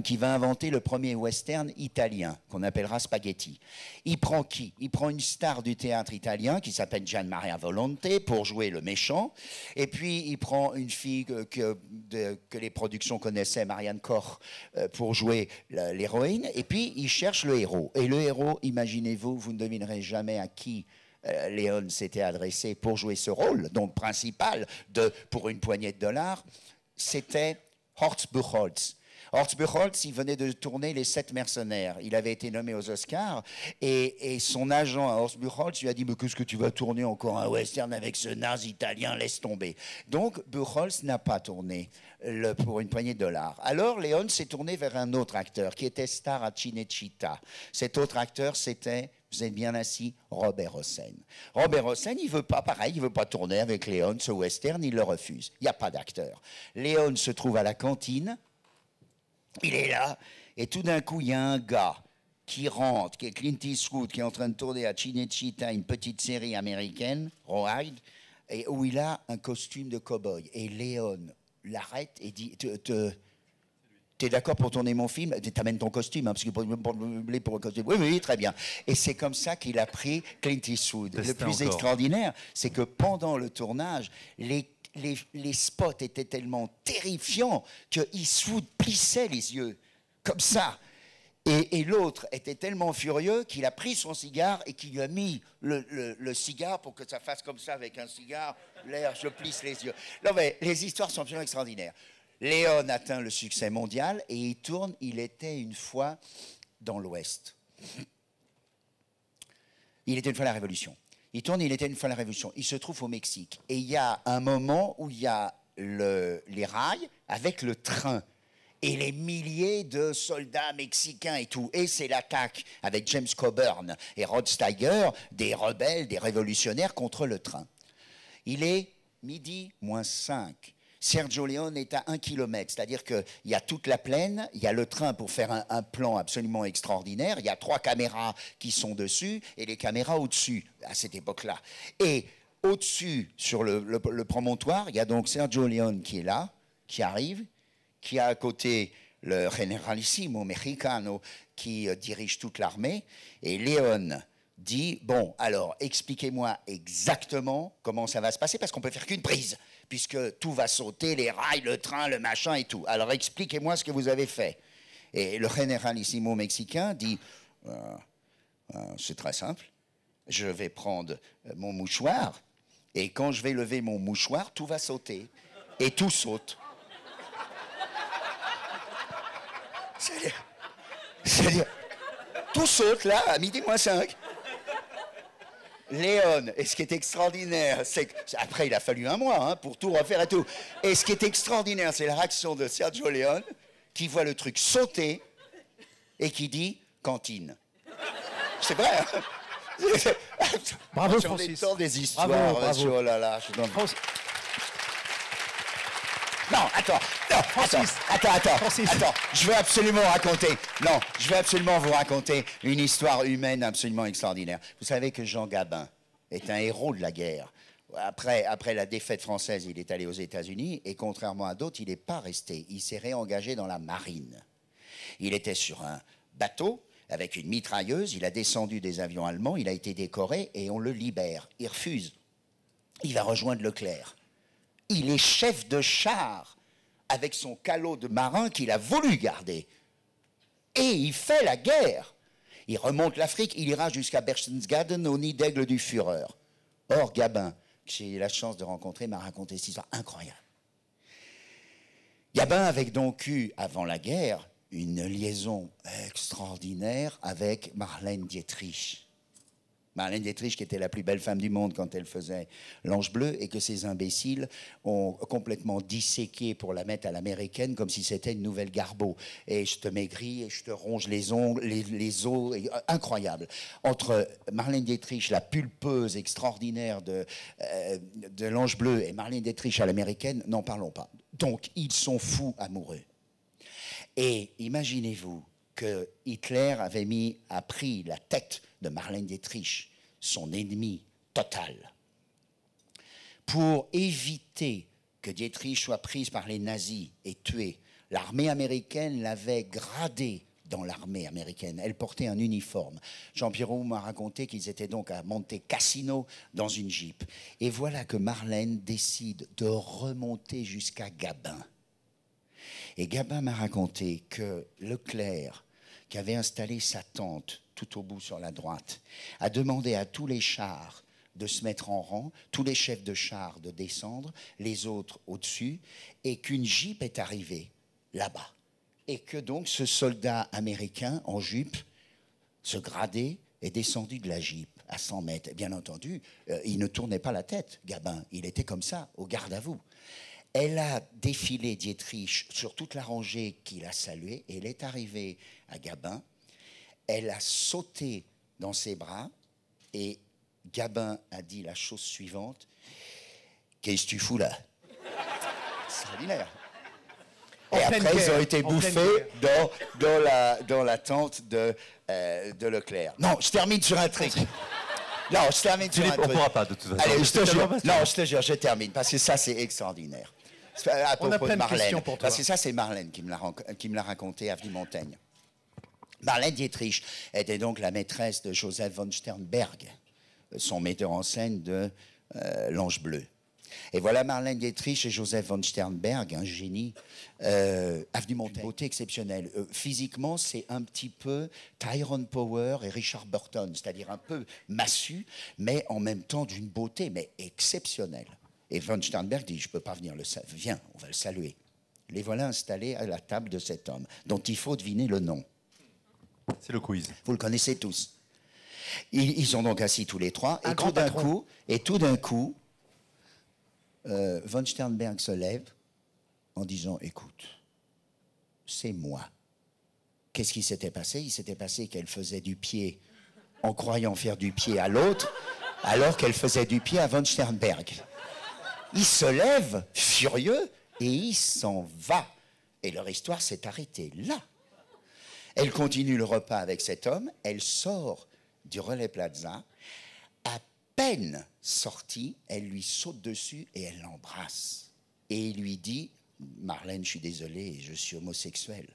qui va inventer le premier western italien, qu'on appellera Spaghetti. Il prend qui? Il prend une star du théâtre italien qui s'appelle Gian Maria Volonté pour jouer le méchant, et puis il prend une fille que les productions connaissaient, Marianne Koch, pour jouer l'héroïne, et puis il cherche le héros. Et le héros, imaginez-vous, vous ne devinerez jamais à qui Leone s'était adressé pour jouer ce rôle, donc principal, pour une poignée de dollars, c'était Horst Buchholz. Horst Buchholz, il venait de tourner Les 7 mercenaires. Il avait été nommé aux Oscars et son agent à Horst Buchholz lui a dit « Mais qu'est-ce que tu vas tourner encore un western avec ce naze italien, laisse tomber ». Donc Buchholz n'a pas tourné pour une poignée de dollars. Alors Leone s'est tourné vers un autre acteur qui était star à Cinecittà. Cet autre acteur, c'était... Vous êtes bien assis, Robert Hossein. Robert Hossein, il veut pas, pareil, il veut pas tourner avec Leone, ce western, il le refuse. Il n'y a pas d'acteur. Leone se trouve à la cantine, il est là, et tout d'un coup, il y a un gars qui rentre, qui est Clint Eastwood, qui est en train de tourner à Cinecittà une petite série américaine, Rawhide, et où il a un costume de cow-boy. Et Leone l'arrête et dit... T'es d'accord pour tourner mon film? T'amènes ton costume, hein, parce que pour le costume. Oui, oui, très bien. Et c'est comme ça qu'il a pris Clint Eastwood. Le plus extraordinaire, c'est que pendant le tournage, les spots étaient tellement terrifiants que Eastwood plissait les yeux, comme ça. Et l'autre était tellement furieux qu'il a pris son cigare et qu'il lui a mis le cigare pour que ça fasse comme ça avec un cigare, l'air, je plisse les yeux. Non mais les histoires sont absolument extraordinaires. Leone atteint le succès mondial et il tourne « Il était une fois dans l'Ouest ». Il était une fois la Révolution. Il tourne « Il était une fois la Révolution ». Il se trouve au Mexique. Et il y a un moment où il y a les rails avec le train et les milliers de soldats mexicains et tout. Et c'est l'attaque avec James Coburn et Rod Steiger, des rebelles, des révolutionnaires contre le train. Il est midi moins 5. Sergio Leone est à 1 kilomètre, c'est-à-dire qu'il y a toute la plaine, il y a le train pour faire un plan absolument extraordinaire, il y a 3 caméras qui sont dessus et les caméras au-dessus à cette époque-là. Et au-dessus, sur le promontoire, il y a donc Sergio Leone qui est là, qui arrive, qui a à côté le Generalissimo Mexicano qui dirige toute l'armée, et Leone dit, bon, alors, expliquez-moi exactement comment ça va se passer, parce qu'on peut faire qu'une prise, puisque tout va sauter, les rails, le train, le machin et tout. Alors, expliquez-moi ce que vous avez fait. Et le Generalissimo mexicain dit, c'est très simple, je vais prendre mon mouchoir, et quand je vais lever mon mouchoir, tout va sauter, et tout saute. C'est-à-dire, tout saute là, à midi moins 5. Léon, et ce qui est extraordinaire, c'est que... Après, il a fallu un mois hein, pour tout refaire et tout. Et ce qui est extraordinaire, c'est la réaction de Sergio Leone, qui voit le truc sauter et qui dit « cantine ». C'est vrai, hein.
Bravo,
J'en ai
Francis.
tant des histoires.
Bravo.
Oh là là, je suis dans le... Non,
Francis.
attends, je veux absolument raconter, non, je veux absolument vous raconter une histoire humaine absolument extraordinaire. Vous savez que Jean Gabin est un héros de la guerre. Après la défaite française, il est allé aux États-Unis et contrairement à d'autres, il n'est pas resté. Il s'est réengagé dans la marine. Il était sur un bateau avec une mitrailleuse, il a descendu des avions allemands, il a été décoré et on le libère. Il refuse. Il va rejoindre Leclerc. Il est chef de char avec son calot de marin qu'il a voulu garder. Et il fait la guerre. Il remonte l'Afrique, il ira jusqu'à Berchtesgaden au nid d'aigle du Führer. Or, Gabin, que j'ai eu la chance de rencontrer, m'a raconté cette histoire incroyable. Gabin avait donc eu, avant la guerre, une liaison extraordinaire avec Marlène Dietrich. Marlène Dietrich, qui était la plus belle femme du monde quand elle faisait l'Ange bleu, et que ces imbéciles ont complètement disséqué pour la mettre à l'américaine comme si c'était une nouvelle Garbeau. Et je te maigris, et je te ronge les ongles, les os, incroyable. Entre Marlène Dietrich, la pulpeuse extraordinaire de l'Ange bleu, et Marlène Dietrich à l'américaine, n'en parlons pas. Donc, ils sont fous amoureux. Et imaginez-vous que Hitler a pris la tête de Marlène Dietrich, son ennemi total, pour éviter que Dietrich soit prise par les nazis et tuée. L'armée américaine l'avait gradée dans l'armée américaine. Elle portait un uniforme. Jean Pirou m'a raconté qu'ils étaient donc à Monte Cassino dans une Jeep. Et voilà que Marlène décide de remonter jusqu'à Gabin. Et Gabin m'a raconté que Leclerc, qui avait installé sa tente tout au bout sur la droite, a demandé à tous les chars de se mettre en rang, tous les chefs de chars de descendre, les autres au-dessus, et qu'une Jeep est arrivée là-bas. Et que donc ce soldat américain en jupe, ce gradé, est descendu de la Jeep à 100 mètres. Et bien entendu, il ne tournait pas la tête, Gabin. Il était comme ça, au garde à vous. Elle a défilé Dietrich sur toute la rangée qu'il a saluée et elle est arrivée à Gabin. Elle a sauté dans ses bras et Gabin a dit la chose suivante. « Qu'est-ce que tu fous là ?» Extraordinaire. Et après, ils ont été bouffés dans la tente de Leclerc. Non, je termine sur un truc. Non, je termine sur un truc.
On ne pourra pas, de toute façon.
Allez, je te jure. Non, je te jure, je termine, parce que ça, c'est extraordinaire. À propos de Marlène, parce que ça, c'est Marlène qui me l'a raconté, avenue Montaigne. Marlène Dietrich était donc la maîtresse de Joseph von Sternberg, son metteur en scène de L'Ange bleu. Et voilà Marlène Dietrich et Joseph von Sternberg, un génie, avenue Montaigne, beauté exceptionnelle. Physiquement, c'est un petit peu Tyrone Power et Richard Burton, c'est-à-dire un peu massu, mais en même temps d'une beauté, mais exceptionnelle. Et von Sternberg dit, je ne peux pas venir le saluer. Viens, on va le saluer. Les voilà installés à la table de cet homme, dont il faut deviner le nom.
C'est le quiz.
Vous le connaissez tous. Ils sont donc assis tous les trois, et tout d'un coup, von Sternberg se lève en disant, écoute, c'est moi. Qu'est-ce qui s'était passé? Il s'était passé qu'elle faisait du pied en croyant faire du pied à l'autre, alors qu'elle faisait du pied à von Sternberg. Il se lève, furieux, et il s'en va. Et leur histoire s'est arrêtée là. Elle continue le repas avec cet homme, elle sort du Relais Plaza. À peine sortie, elle lui saute dessus et elle l'embrasse. Et il lui dit, Marlène, je suis désolé, je suis homosexuel.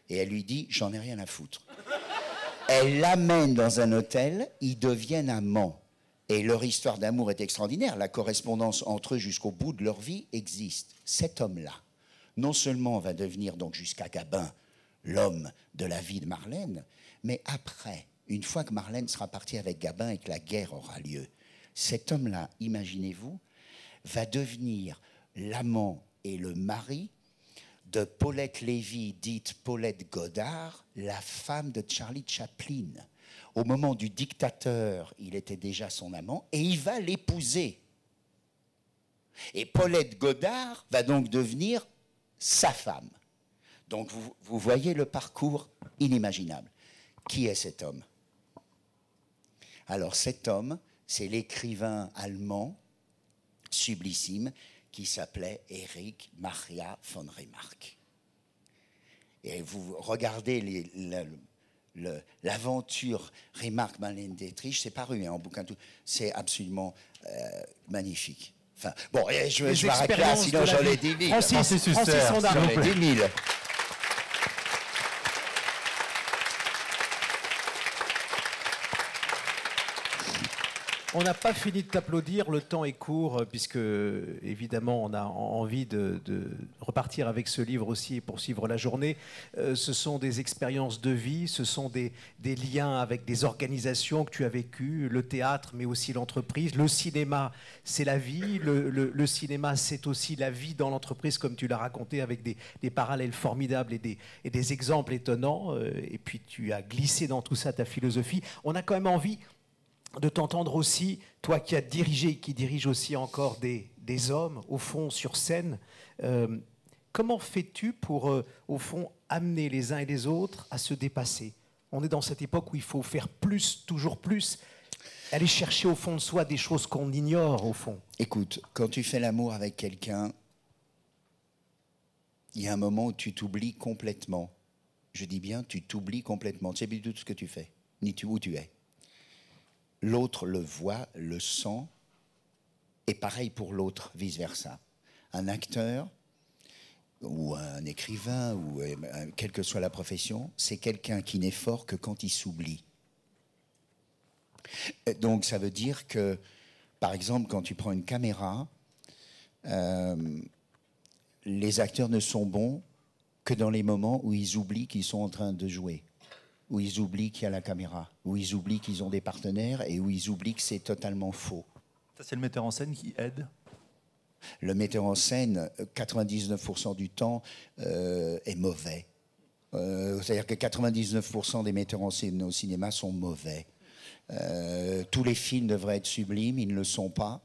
Et elle lui dit, j'en ai rien à foutre. Elle l'amène dans un hôtel, ils deviennent amants. Et leur histoire d'amour est extraordinaire. La correspondance entre eux jusqu'au bout de leur vie existe. Cet homme-là, non seulement va devenir donc jusqu'à Gabin l'homme de la vie de Marlène, mais après, une fois que Marlène sera partie avec Gabin et que la guerre aura lieu, cet homme-là, imaginez-vous, va devenir l'amant et le mari de Paulette Lévy, dite Paulette Goddard, la femme de Charlie Chaplin. Au moment du dictateur, il était déjà son amant et il va l'épouser. Et Paulette Goddard va donc devenir sa femme. Donc vous voyez le parcours inimaginable. Qui est cet homme? Alors cet homme, c'est l'écrivain allemand sublissime qui s'appelait Erich Maria von Remarque. Et vous regardez l'aventure Remarque-Marlène Dietrich, c'est paru en bouquin, c'est absolument magnifique. Enfin, bon, je m'arrête là, sinon j'en ai 10 000.
Francis, on
j'en ai 10 000.
On n'a pas fini de t'applaudir, le temps est court, puisque évidemment on a envie de repartir avec ce livre aussi et poursuivre la journée. Ce sont des expériences de vie, ce sont des liens avec des organisations que tu as vécues, le théâtre mais aussi l'entreprise. Le cinéma, c'est la vie, le cinéma c'est aussi la vie dans l'entreprise, comme tu l'as raconté, avec des parallèles formidables et des exemples étonnants. Et puis tu as glissé dans tout ça ta philosophie. On a quand même envie de t'entendre aussi, toi qui as dirigé, qui dirige aussi encore des hommes, au fond, sur scène. Comment fais-tu pour, au fond, amener les uns et les autres à se dépasser? On est dans cette époque où il faut faire plus, toujours plus, aller chercher au fond de soi des choses qu'on ignore, au fond.
Écoute, quand tu fais l'amour avec quelqu'un, il y a un moment où tu t'oublies complètement. Je dis bien, tu t'oublies complètement. Tu sais plus tout ce que tu fais, ni où tu es. L'autre le voit, le sent, et pareil pour l'autre, vice-versa. Un acteur ou un écrivain, ou quelle que soit la profession, c'est quelqu'un qui n'est fort que quand il s'oublie. Donc ça veut dire que, par exemple, quand tu prends une caméra, les acteurs ne sont bons que dans les moments où ils oublient qu'ils sont en train de jouer, où ils oublient qu'il y a la caméra, où ils oublient qu'ils ont des partenaires et où ils oublient que c'est totalement faux.
Ça, c'est le metteur en scène qui aide?
Le metteur en scène, 99% du temps, est mauvais. C'est-à-dire que 99% des metteurs en scène au cinéma sont mauvais. Tous les films devraient être sublimes, ils ne le sont pas,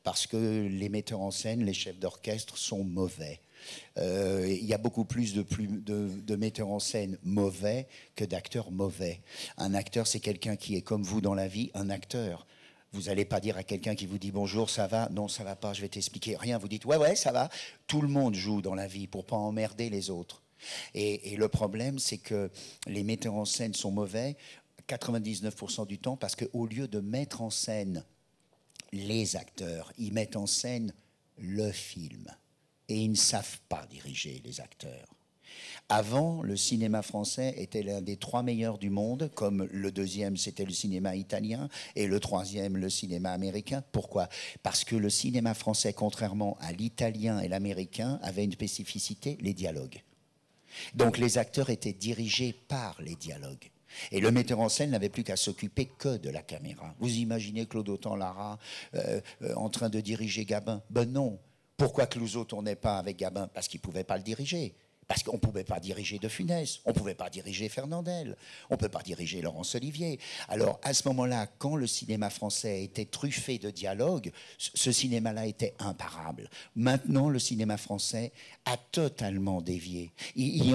parce que les metteurs en scène, les chefs d'orchestre sont mauvais. Il y a beaucoup plus de metteurs en scène mauvais que d'acteurs mauvais. Un acteur, c'est quelqu'un qui est comme vous dans la vie, un acteur. Vous n'allez pas dire à quelqu'un qui vous dit bonjour, ça va? Non, ça va pas, je vais t'expliquer. Rien, vous dites ouais, ça va. Tout le monde joue dans la vie pour pas emmerder les autres. Et le problème, c'est que les metteurs en scène sont mauvais 99% du temps parce qu'au lieu de mettre en scène les acteurs, ils mettent en scène le film. Et ils ne savent pas diriger, les acteurs. Avant, le cinéma français était l'un des 3 meilleurs du monde, comme le deuxième, c'était le cinéma italien, et le troisième, le cinéma américain. Pourquoi? Parce que le cinéma français, contrairement à l'italien et l'américain, avait une spécificité, les dialogues. Donc les acteurs étaient dirigés par les dialogues. Et le metteur en scène n'avait plus qu'à s'occuper que de la caméra. Vous imaginez Claude Autant-Lara en train de diriger Gabin? Ben non. Pourquoi Clouzot ne tournait pas avec Gabin? Parce qu'il ne pouvait pas le diriger. Parce qu'on ne pouvait pas diriger De Funès, on ne pouvait pas diriger Fernandel, on ne peut pas diriger Laurence Olivier. Alors, à ce moment-là, quand le cinéma français était truffé de dialogues, ce cinéma-là était imparable. Maintenant, le cinéma français a totalement dévié. Il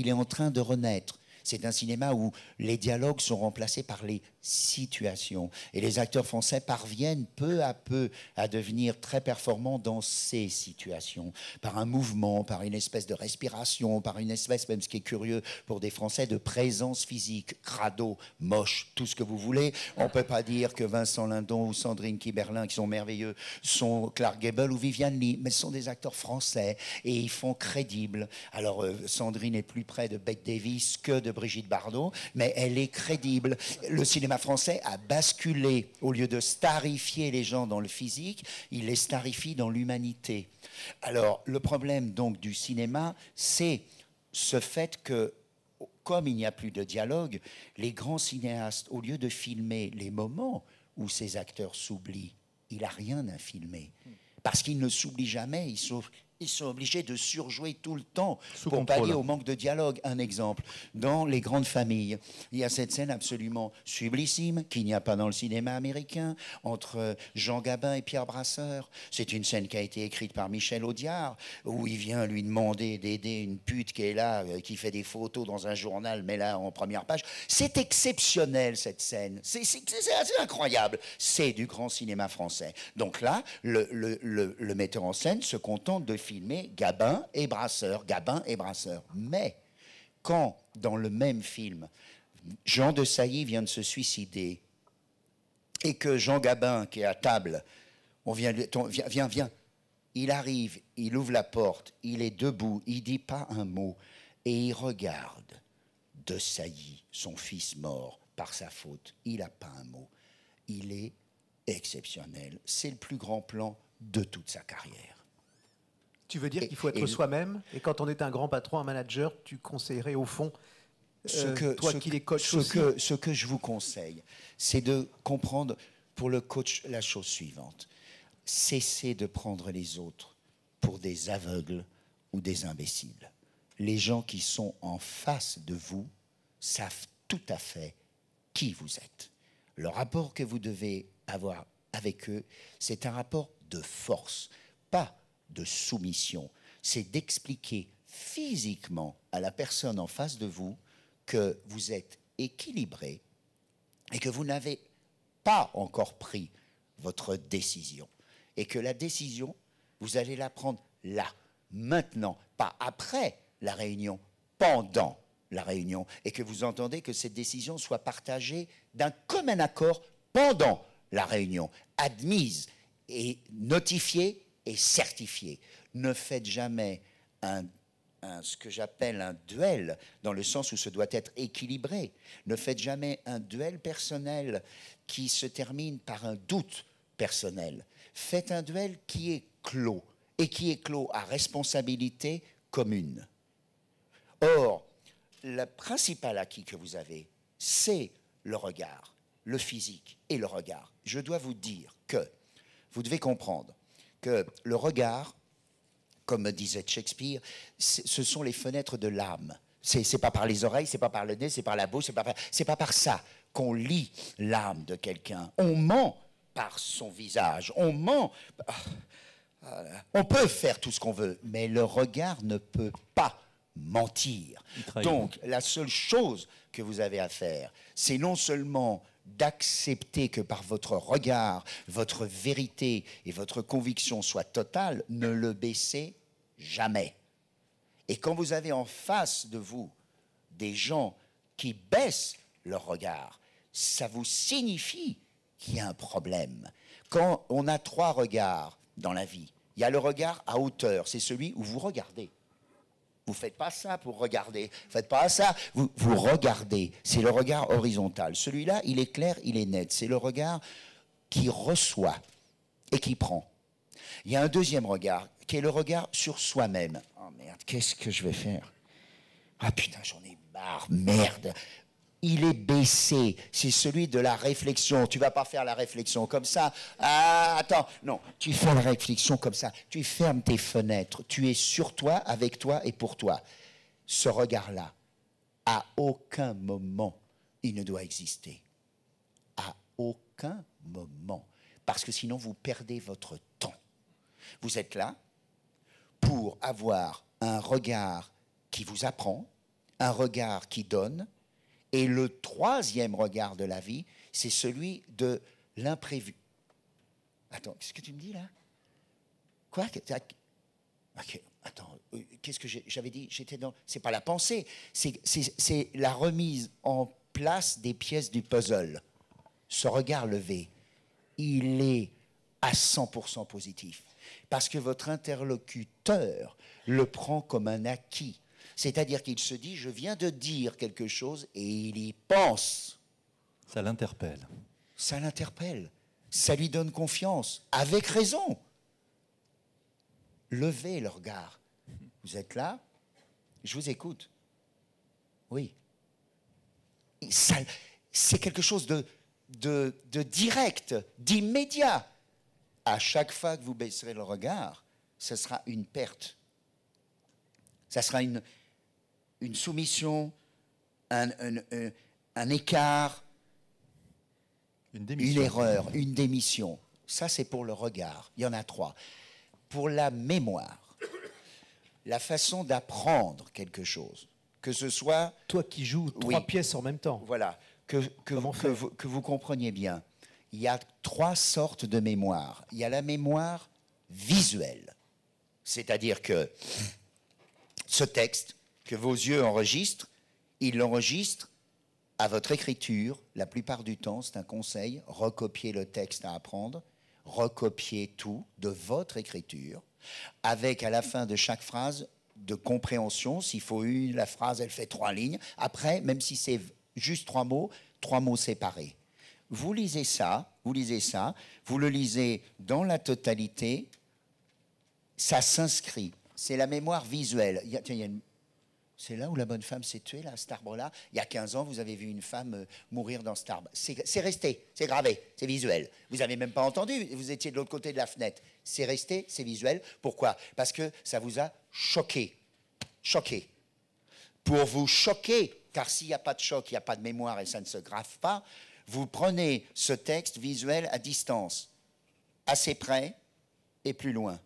est en train de renaître. C'est un cinéma où les dialogues sont remplacés par les situations. Et les acteurs français parviennent peu à peu à devenir très performants dans ces situations. Par un mouvement, par une espèce de respiration, par une espèce, même ce qui est curieux pour des Français, de présence physique, crado, moche, tout ce que vous voulez. On ne peut pas dire que Vincent Lindon ou Sandrine Kiberlin, qui sont merveilleux, sont Clark Gable ou Viviane Lee, mais ce sont des acteurs français et ils font crédibles. Alors, Sandrine est plus près de Bette Davis que de Brigitte Bardot, mais elle est crédible. Le cinéma français a basculé, au lieu de starifier les gens dans le physique, il les starifie dans l'humanité. Alors, le problème donc du cinéma, c'est ce fait que, comme il n'y a plus de dialogue, les grands cinéastes, au lieu de filmer les moments où ces acteurs s'oublient, il n'a rien à filmer. Parce qu'ils ne s'oublient jamais, Ils sont obligés de surjouer tout le temps
Sous
pour
contrôle.
pallier au manque de dialogue. Un exemple, dans Les Grandes Familles, il y a cette scène absolument sublissime qu'il n'y a pas dans le cinéma américain entre Jean Gabin et Pierre Brasseur. C'est une scène qui a été écrite par Michel Audiard, où il vient lui demander d'aider une pute qui est là, qui fait des photos dans un journal, mais là en première page. C'est exceptionnel cette scène. C'est assez incroyable. C'est du grand cinéma français. Donc là, le metteur en scène se contente de filmer Gabin et Brasseur, Gabin et Brasseur. Mais quand, dans le même film, Jean de Sailly vient de se suicider et que Jean Gabin, qui est à table, on vient, viens, il arrive, il ouvre la porte, il est debout, il dit pas un mot et il regarde de Sailly, son fils mort par sa faute. Il n'a pas un mot. Il est exceptionnel. C'est le plus grand plan de toute sa carrière.
Tu veux dire qu'il faut être soi-même, et quand on est un grand patron, un manager, tu conseillerais au fond, toi qui les coachs aussi.
Ce que je vous conseille, c'est de comprendre pour le coach la chose suivante. Cessez de prendre les autres pour des aveugles ou des imbéciles. Les gens qui sont en face de vous savent tout à fait qui vous êtes. Le rapport que vous devez avoir avec eux, c'est un rapport de force, pas de soumission. C'est d'expliquer physiquement à la personne en face de vous que vous êtes équilibré et que vous n'avez pas encore pris votre décision. Et que la décision, vous allez la prendre là, maintenant, pas après la réunion, pendant la réunion. Et que vous entendez que cette décision soit partagée d'un commun accord pendant la réunion, admise et notifiée et certifiée. Ne faites jamais ce que j'appelle un duel, dans le sens où ce doit être équilibré. Ne faites jamais un duel personnel qui se termine par un doute personnel. Faites un duel qui est clos, et qui est clos à responsabilité commune. Or, le principal acquis que vous avez, c'est le regard, le physique et le regard. Je dois vous dire que vous devez comprendre que le regard, comme me disait Shakespeare, ce sont les fenêtres de l'âme. C'est pas par les oreilles, c'est pas par le nez, c'est par la bouche, c'est pas par ça qu'on lit l'âme de quelqu'un. On ment par son visage, on ment. On peut faire tout ce qu'on veut, mais le regard ne peut pas mentir. Donc, la seule chose que vous avez à faire, c'est non seulement d'accepter que par votre regard, votre vérité et votre conviction soient totales, ne le baissez jamais. Et quand vous avez en face de vous des gens qui baissent leur regard, ça vous signifie qu'il y a un problème. Quand on a 3 regards dans la vie, il y a le regard à hauteur, c'est celui où vous regardez. Vous ne faites pas ça pour regarder. Vous ne faites pas ça, vous regardez. C'est le regard horizontal. Celui-là, il est clair, il est net. C'est le regard qui reçoit et qui prend. Il y a un deuxième regard, qui est le regard sur soi-même. Oh merde, qu'est-ce que je vais faire? Ah putain, j'en ai marre, merde. Il est baissé, c'est celui de la réflexion. Tu ne vas pas faire la réflexion comme ça. Ah, attends, non, tu fais la réflexion comme ça. Tu fermes tes fenêtres. Tu es sur toi, avec toi et pour toi. Ce regard-là, à aucun moment, il ne doit exister. À aucun moment. Parce que sinon, vous perdez votre temps. Vous êtes là pour avoir un regard qui vous apprend, un regard qui donne. Et le troisième regard de la vie, c'est celui de l'imprévu. Attends, qu'est-ce que tu me dis là? Quoi? Okay, attends, qu'est-ce que j'avais dit? J'étais dans. C'est pas la pensée, c'est la remise en place des pièces du puzzle. Ce regard levé, il est à 100% positif. Parce que votre interlocuteur le prend comme un acquis. C'est-à-dire qu'il se dit, je viens de dire quelque chose et il y pense.
Ça l'interpelle.
Ça l'interpelle. Ça lui donne confiance. Avec raison. Levez le regard. Vous êtes là? Je vous écoute. Oui. C'est quelque chose de direct, d'immédiat. À chaque fois que vous baisserez le regard, ce sera une perte. Ça sera une soumission, un écart, une erreur, une démission. Ça, c'est pour le regard. Il y en a 3. Pour la mémoire, la façon d'apprendre quelque chose, que ce soit...
Toi qui joues 3 pièces en même temps.
Voilà, que vous compreniez bien. Il y a 3 sortes de mémoire. Il y a la mémoire visuelle, c'est-à-dire que ce texte que vos yeux enregistrent, ils l'enregistrent à votre écriture. La plupart du temps, c'est un conseil, recopiez le texte à apprendre, recopiez tout de votre écriture, avec à la fin de chaque phrase de compréhension. S'il faut la phrase, elle fait 3 lignes. Après, même si c'est juste 3 mots séparés. Vous lisez ça, vous le lisez dans la totalité, ça s'inscrit. C'est la mémoire visuelle. C'est là où la bonne femme s'est tuée, là, cet arbre-là. Il y a 15 ans, vous avez vu une femme mourir dans cet arbre. C'est resté, c'est gravé, c'est visuel. Vous n'avez même pas entendu, vous étiez de l'autre côté de la fenêtre. C'est resté, c'est visuel. Pourquoi? Parce que ça vous a choqué. Choqué. Pour vous choquer, car s'il n'y a pas de choc, il n'y a pas de mémoire et ça ne se grave pas, vous prenez ce texte visuel à distance, assez près et plus loin.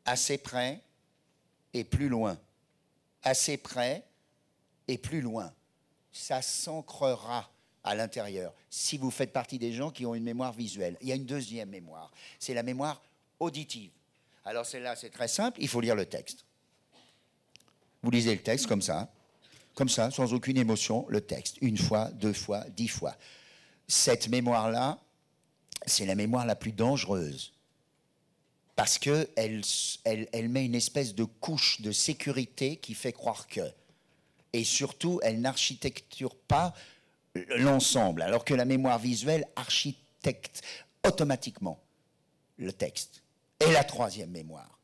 Assez près et plus loin. Assez près et plus loin. Ça s'ancrera à l'intérieur. Si vous faites partie des gens qui ont une mémoire visuelle, il y a une deuxième mémoire. C'est la mémoire auditive. Alors celle-là, c'est très simple, il faut lire le texte. Vous lisez le texte comme ça, sans aucune émotion, le texte, 1 fois, 2 fois, 10 fois. Cette mémoire-là, c'est la mémoire la plus dangereuse. Parce qu'elle met une espèce de couche de sécurité qui fait croire que. Et surtout, elle n'architecture pas l'ensemble, alors que la mémoire visuelle architecte automatiquement le texte. Et la 3e mémoire,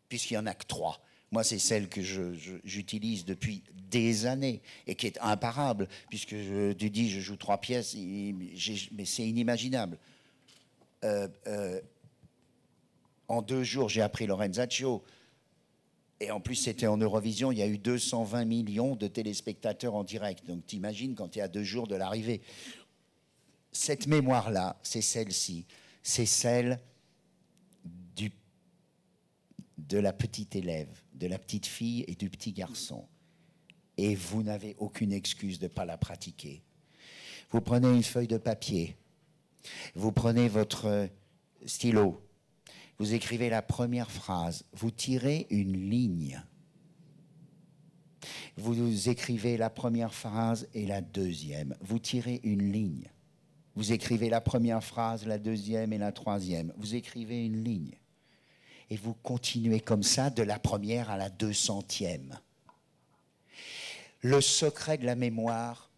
puisqu'il n'y en a que 3. Moi, c'est celle que j'utilise depuis des années et qui est imparable, puisque tu dis, je joue 3 pièces, mais c'est inimaginable. En 2 jours, j'ai appris Lorenzaccio. Et en plus, c'était en Eurovision. Il y a eu 220 millions de téléspectateurs en direct. Donc, t'imagines quand tu es à 2 jours de l'arrivée. Cette mémoire-là, c'est celle-ci. C'est celle de la petite élève, de la petite fille et du petit garçon. Et vous n'avez aucune excuse de ne pas la pratiquer. Vous prenez une feuille de papier. Vous prenez votre stylo. Vous écrivez la première phrase, vous tirez une ligne. Vous écrivez la première phrase et la deuxième. Vous tirez une ligne. Vous écrivez la première phrase, la deuxième et la troisième. Vous écrivez une ligne. Et vous continuez comme ça de la première à la 200e. Le secret de la mémoire,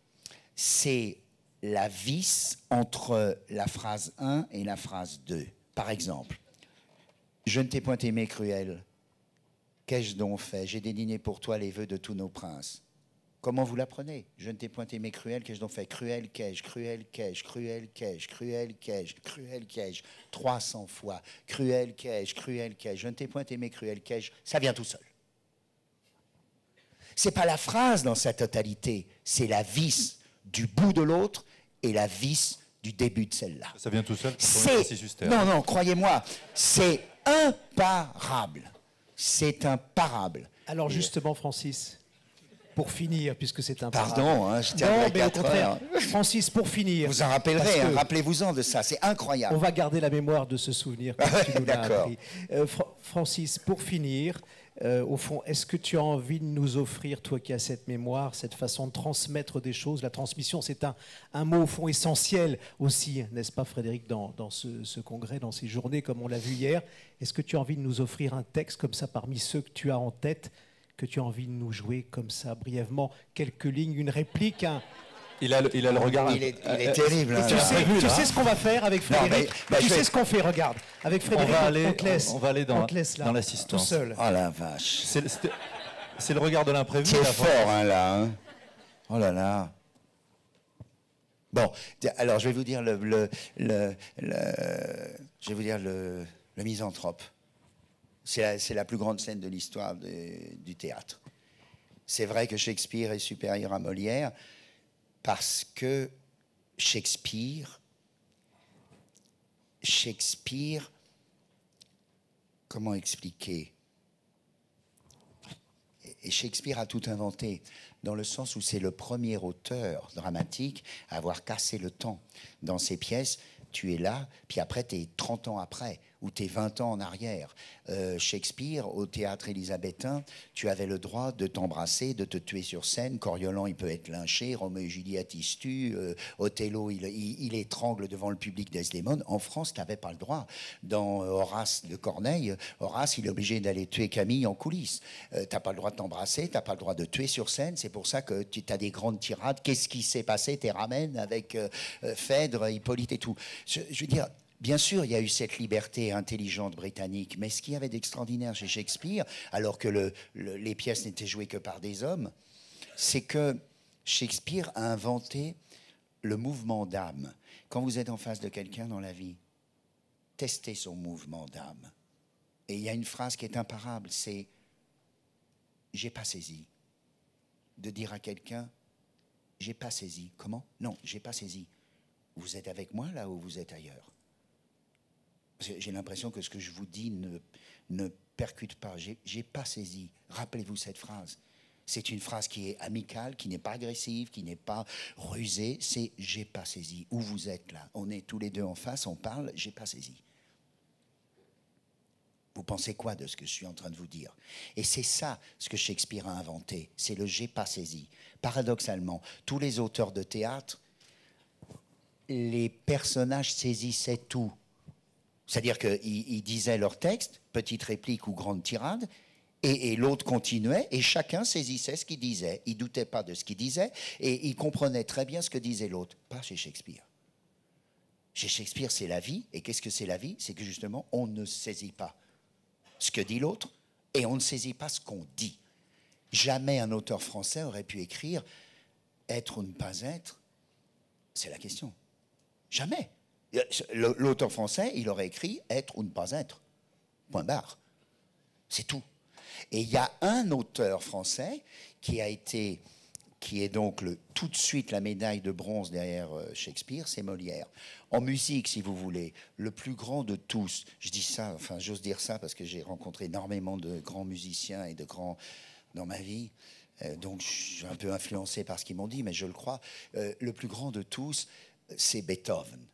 c'est la vis entre la phrase 1 et la phrase 2. Par exemple, je ne t'ai point aimé, cruel. Qu'ai-je donc fait? J'ai dédigné pour toi les vœux de tous nos princes. Comment vous l'apprenez? Je ne t'ai point aimé, cruel. Qu'ai-je donc fait? Cruel qu'ai-je, cruel qu'ai-je, cruel qu'ai-je, cruel qu'ai-je, cruel qu'ai-je. 300 fois. Cruel qu'ai-je, cruel qu'ai-je. Je ne t'ai point aimé, cruel qu'ai-je. Ça vient tout seul. C'est pas la phrase dans sa totalité. C'est la vis du bout de l'autre et la vis du début de celle-là.
Ça vient tout seul?
Non, croyez-moi, c'est imparable. C'est imparable.
Alors justement, Francis, pour finir, puisque c'est imparable.
Pardon, je tiens à 4 heures.
Francis, pour finir.
Vous en rappellerez, rappelez-vous-en de ça, c'est incroyable.
On va garder la mémoire de ce souvenir que tu nous l'as appris. Francis, pour finir, au fond, est-ce que tu as envie de nous offrir, toi qui as cette mémoire, cette façon de transmettre des choses? La transmission, c'est un mot au fond essentiel aussi, n'est-ce pas Frédéric, dans ce congrès, dans ces journées, comme on l'a vu hier. Est-ce que tu as envie de nous offrir un texte comme ça, parmi ceux que tu as en tête, que tu as envie de nous jouer comme ça, brièvement, quelques lignes, une réplique,
Il a le regard.
Il est terrible.
Tu sais ce qu'on va faire avec Frédéric? Tu sais ce qu'on fait, regarde. Avec Frédéric,
on va aller dans l'assistance.
Tout seul.
Oh la vache.
C'est le regard de l'imprévu.
C'est fort, hein, là. Hein. Oh là là. Bon, alors je vais vous dire le misanthrope. C'est la plus grande scène de l'histoire du théâtre. C'est vrai que Shakespeare est supérieur à Molière parce que Shakespeare, comment expliquer? Et Shakespeare a tout inventé, dans le sens où c'est le premier auteur dramatique à avoir cassé le temps. Dans ses pièces, tu es là, puis après, tu es 30 ans après, ou tu es 20 ans en arrière. Shakespeare, au théâtre élisabétain, tu avais le droit de t'embrasser, de te tuer sur scène. Coriolan, il peut être lynché, Roméo et Juliette, il se tue, Othello, il étrangle devant le public Desdémone. En France, tu n'avais pas le droit. Dans Horace de Corneille, Horace, il est obligé d'aller tuer Camille en coulisses. Tu n'as pas le droit de t'embrasser, tu n'as pas le droit de tuer sur scène. C'est pour ça que tu as des grandes tirades. Qu'est-ce qui s'est passé, Théramène, avec Phèdre, Hippolyte et tout. Je veux dire, bien sûr, il y a eu cette liberté intelligente britannique, mais ce qu'il y avait d'extraordinaire chez Shakespeare, alors que les pièces n'étaient jouées que par des hommes, c'est que Shakespeare a inventé le mouvement d'âme. Quand vous êtes en face de quelqu'un dans la vie, testez son mouvement d'âme. Et il y a une phrase qui est imparable, c'est « j'ai pas saisi ». De dire à quelqu'un « j'ai pas saisi ». Comment? Non, j'ai pas saisi. Vous êtes avec moi là ou vous êtes ailleurs? J'ai l'impression que ce que je vous dis ne percute pas. J'ai pas saisi. Rappelez-vous cette phrase. C'est une phrase qui est amicale, qui n'est pas agressive, qui n'est pas rusée. C'est j'ai pas saisi. Où vous êtes là? On est tous les deux en face, on parle, j'ai pas saisi. Vous pensez quoi de ce que je suis en train de vous dire? Et c'est ça ce que Shakespeare a inventé. C'est le j'ai pas saisi. Paradoxalement, tous les auteurs de théâtre, les personnages saisissaient tout. C'est-à-dire qu'ils disaient leur texte, petite réplique ou grande tirade, et l'autre continuait, et chacun saisissait ce qu'il disait. Il ne doutait pas de ce qu'il disait, et il comprenait très bien ce que disait l'autre. Pas chez Shakespeare. Chez Shakespeare, c'est la vie, et qu'est-ce que c'est la vie? C'est que justement, on ne saisit pas ce que dit l'autre, et on ne saisit pas ce qu'on dit. Jamais un auteur français aurait pu écrire « être ou ne pas être », c'est la question. Jamais. L'auteur français, il aurait écrit « être ou ne pas être ». Point barre. C'est tout. Et il y a un auteur français qui est donc tout de suite la médaille de bronze derrière Shakespeare, c'est Molière. En musique, si vous voulez, le plus grand de tous, je dis ça, enfin j'ose dire ça parce que j'ai rencontré énormément de grands musiciens et de grands dans ma vie, donc je suis un peu influencé par ce qu'ils m'ont dit, mais je le crois, le plus grand de tous, c'est Beethoven.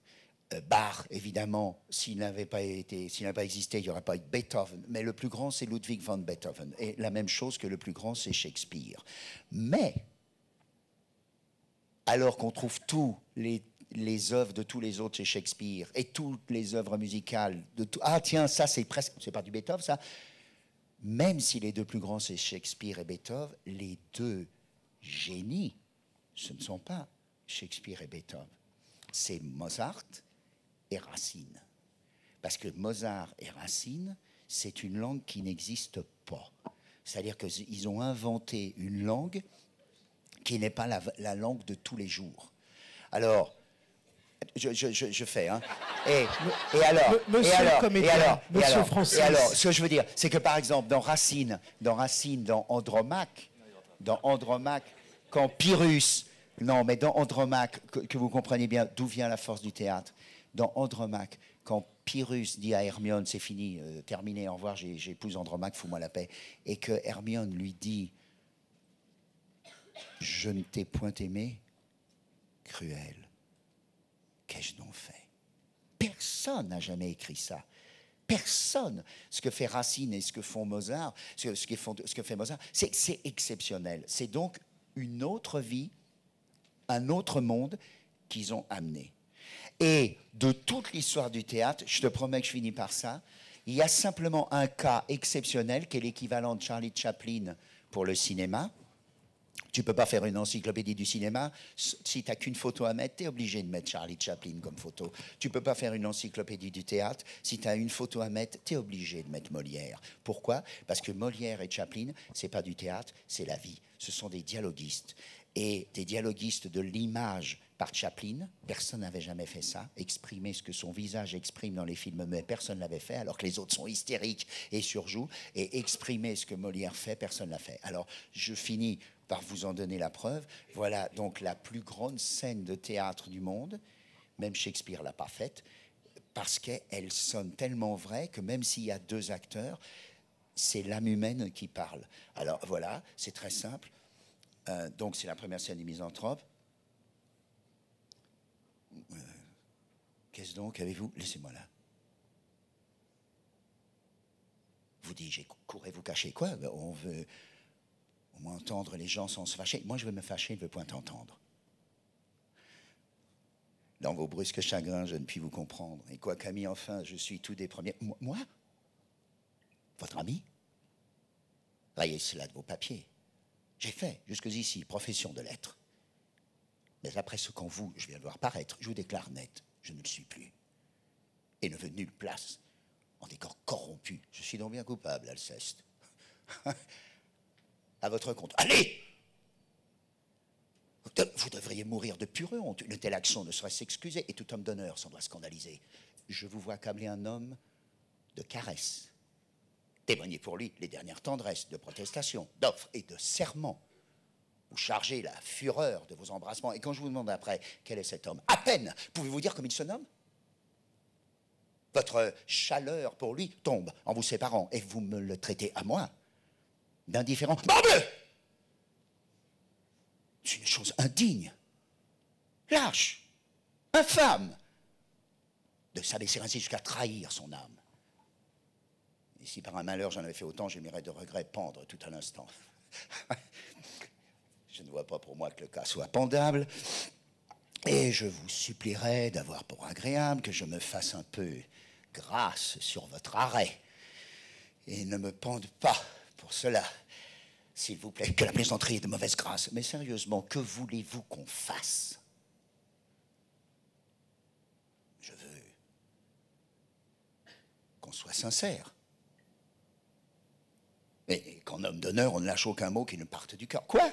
Bach, évidemment, s'il n'avait pas existé, il n'y aurait pas eu de Beethoven. Mais le plus grand, c'est Ludwig van Beethoven. Et la même chose que le plus grand, c'est Shakespeare. Mais, alors qu'on trouve tous les œuvres de tous les autres chez Shakespeare et toutes les œuvres musicales de tout, ah tiens, ça c'est presque, c'est pas du Beethoven, ça. Même si les deux plus grands, c'est Shakespeare et Beethoven, les deux génies, ce ne sont pas Shakespeare et Beethoven. C'est Mozart et Racine. Parce que Mozart et Racine, c'est une langue qui n'existe pas. C'est-à-dire qu'ils ont inventé une langue qui n'est pas la langue de tous les jours. Alors, je fais, hein. Et alors, ce que je veux dire, c'est que par exemple, dans Racine, dans Andromaque, quand Pyrrhus, non, mais dans Andromaque, que vous compreniez bien d'où vient la force du théâtre, dans Andromaque, quand Pyrrhus dit à Hermione, c'est fini, terminé, au revoir, j'épouse Andromaque, fous-moi la paix, et que Hermione lui dit, je ne t'ai point aimé, cruel, qu'ai-je donc fait? Personne n'a jamais écrit ça. Personne. Ce que fait Racine et ce que font Mozart, ce que fait Mozart, c'est exceptionnel. C'est donc une autre vie, un autre monde qu'ils ont amené. Et de toute l'histoire du théâtre, je te promets que je finis par ça, il y a simplement un cas exceptionnel qui est l'équivalent de Charlie Chaplin pour le cinéma. Tu ne peux pas faire une encyclopédie du cinéma. Si tu n'as qu'une photo à mettre, tu es obligé de mettre Charlie Chaplin comme photo. Tu ne peux pas faire une encyclopédie du théâtre. Si tu as une photo à mettre, tu es obligé de mettre Molière. Pourquoi? Parce que Molière et Chaplin, ce n'est pas du théâtre, c'est la vie. Ce sont des dialoguistes. Et des dialoguistes de l'image par Chaplin. Personne n'avait jamais fait ça. Exprimer ce que son visage exprime dans les films muets, personne ne l'avait fait, alors que les autres sont hystériques et surjouent. Et exprimer ce que Molière fait, personne ne l'a fait. Alors, je finis par vous en donner la preuve. Voilà donc la plus grande scène de théâtre du monde. Même Shakespeare ne l'a pas faite, parce qu'elle sonne tellement vraie que même s'il y a 2 acteurs, c'est l'âme humaine qui parle. Alors voilà, c'est très simple. Donc c'est la première scène du Misanthrope. Qu'est-ce donc avez-vous? Laissez-moi là. Vous dis, courez vous cacher. Quoi? On veut au moins entendre les gens sans se fâcher. Moi je veux me fâcher, je ne veux point entendre. Dans vos brusques chagrins, je ne puis vous comprendre. Et quoi qu'ami, enfin, je suis tout des premiers. Moi? Votre ami? Rayez cela de vos papiers. J'ai fait, jusqu'ici, profession de lettres. Mais après ce qu'en vous, je viens de voir paraître, je vous déclare net, je ne le suis plus. Et ne veux nulle place en des corps corrompus. Je suis donc bien coupable, Alceste. À votre compte. Allez! Vous devriez mourir de pure honte. Une telle action ne saurait s'excuser, et tout homme d'honneur s'en doit scandaliser. Je vous vois accabler un homme de caresses. Témoignez pour lui les dernières tendresses, de protestations, d'offres et de serments. Vous chargez la fureur de vos embrassements, et quand je vous demande après quel est cet homme, à peine pouvez-vous dire comme il se nomme? Votre chaleur pour lui tombe en vous séparant, et vous me le traitez à moi d'indifférent. Morbleu! C'est une chose indigne, lâche, infâme, de s'abaisser ainsi jusqu'à trahir son âme. Et si par un malheur j'en avais fait autant, j'aimerais de regret pendre tout un instant. Je ne vois pas pour moi que le cas soit pendable, et je vous supplierais d'avoir pour agréable que je me fasse un peu grâce sur votre arrêt, et ne me pende pas pour cela. S'il vous plaît, que la plaisanterie est de mauvaise grâce. Mais sérieusement, que voulez-vous qu'on fasse? Je veux qu'on soit sincère. Et qu'en homme d'honneur, on ne lâche aucun mot qui ne parte du cœur. Quoi?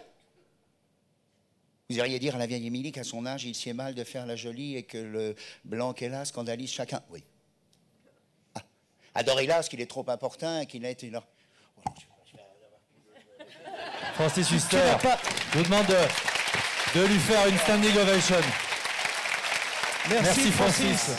Vous iriez dire à la vieille Émilie qu'à son âge, il sied mal de faire la jolie et que le blanc qu'elle a scandalise chacun? Oui. Ah. Adorez-la, qu'il est trop importun et qu'il a été...
Francis Huster, je vous demande de lui faire une standing ovation. Merci Francis.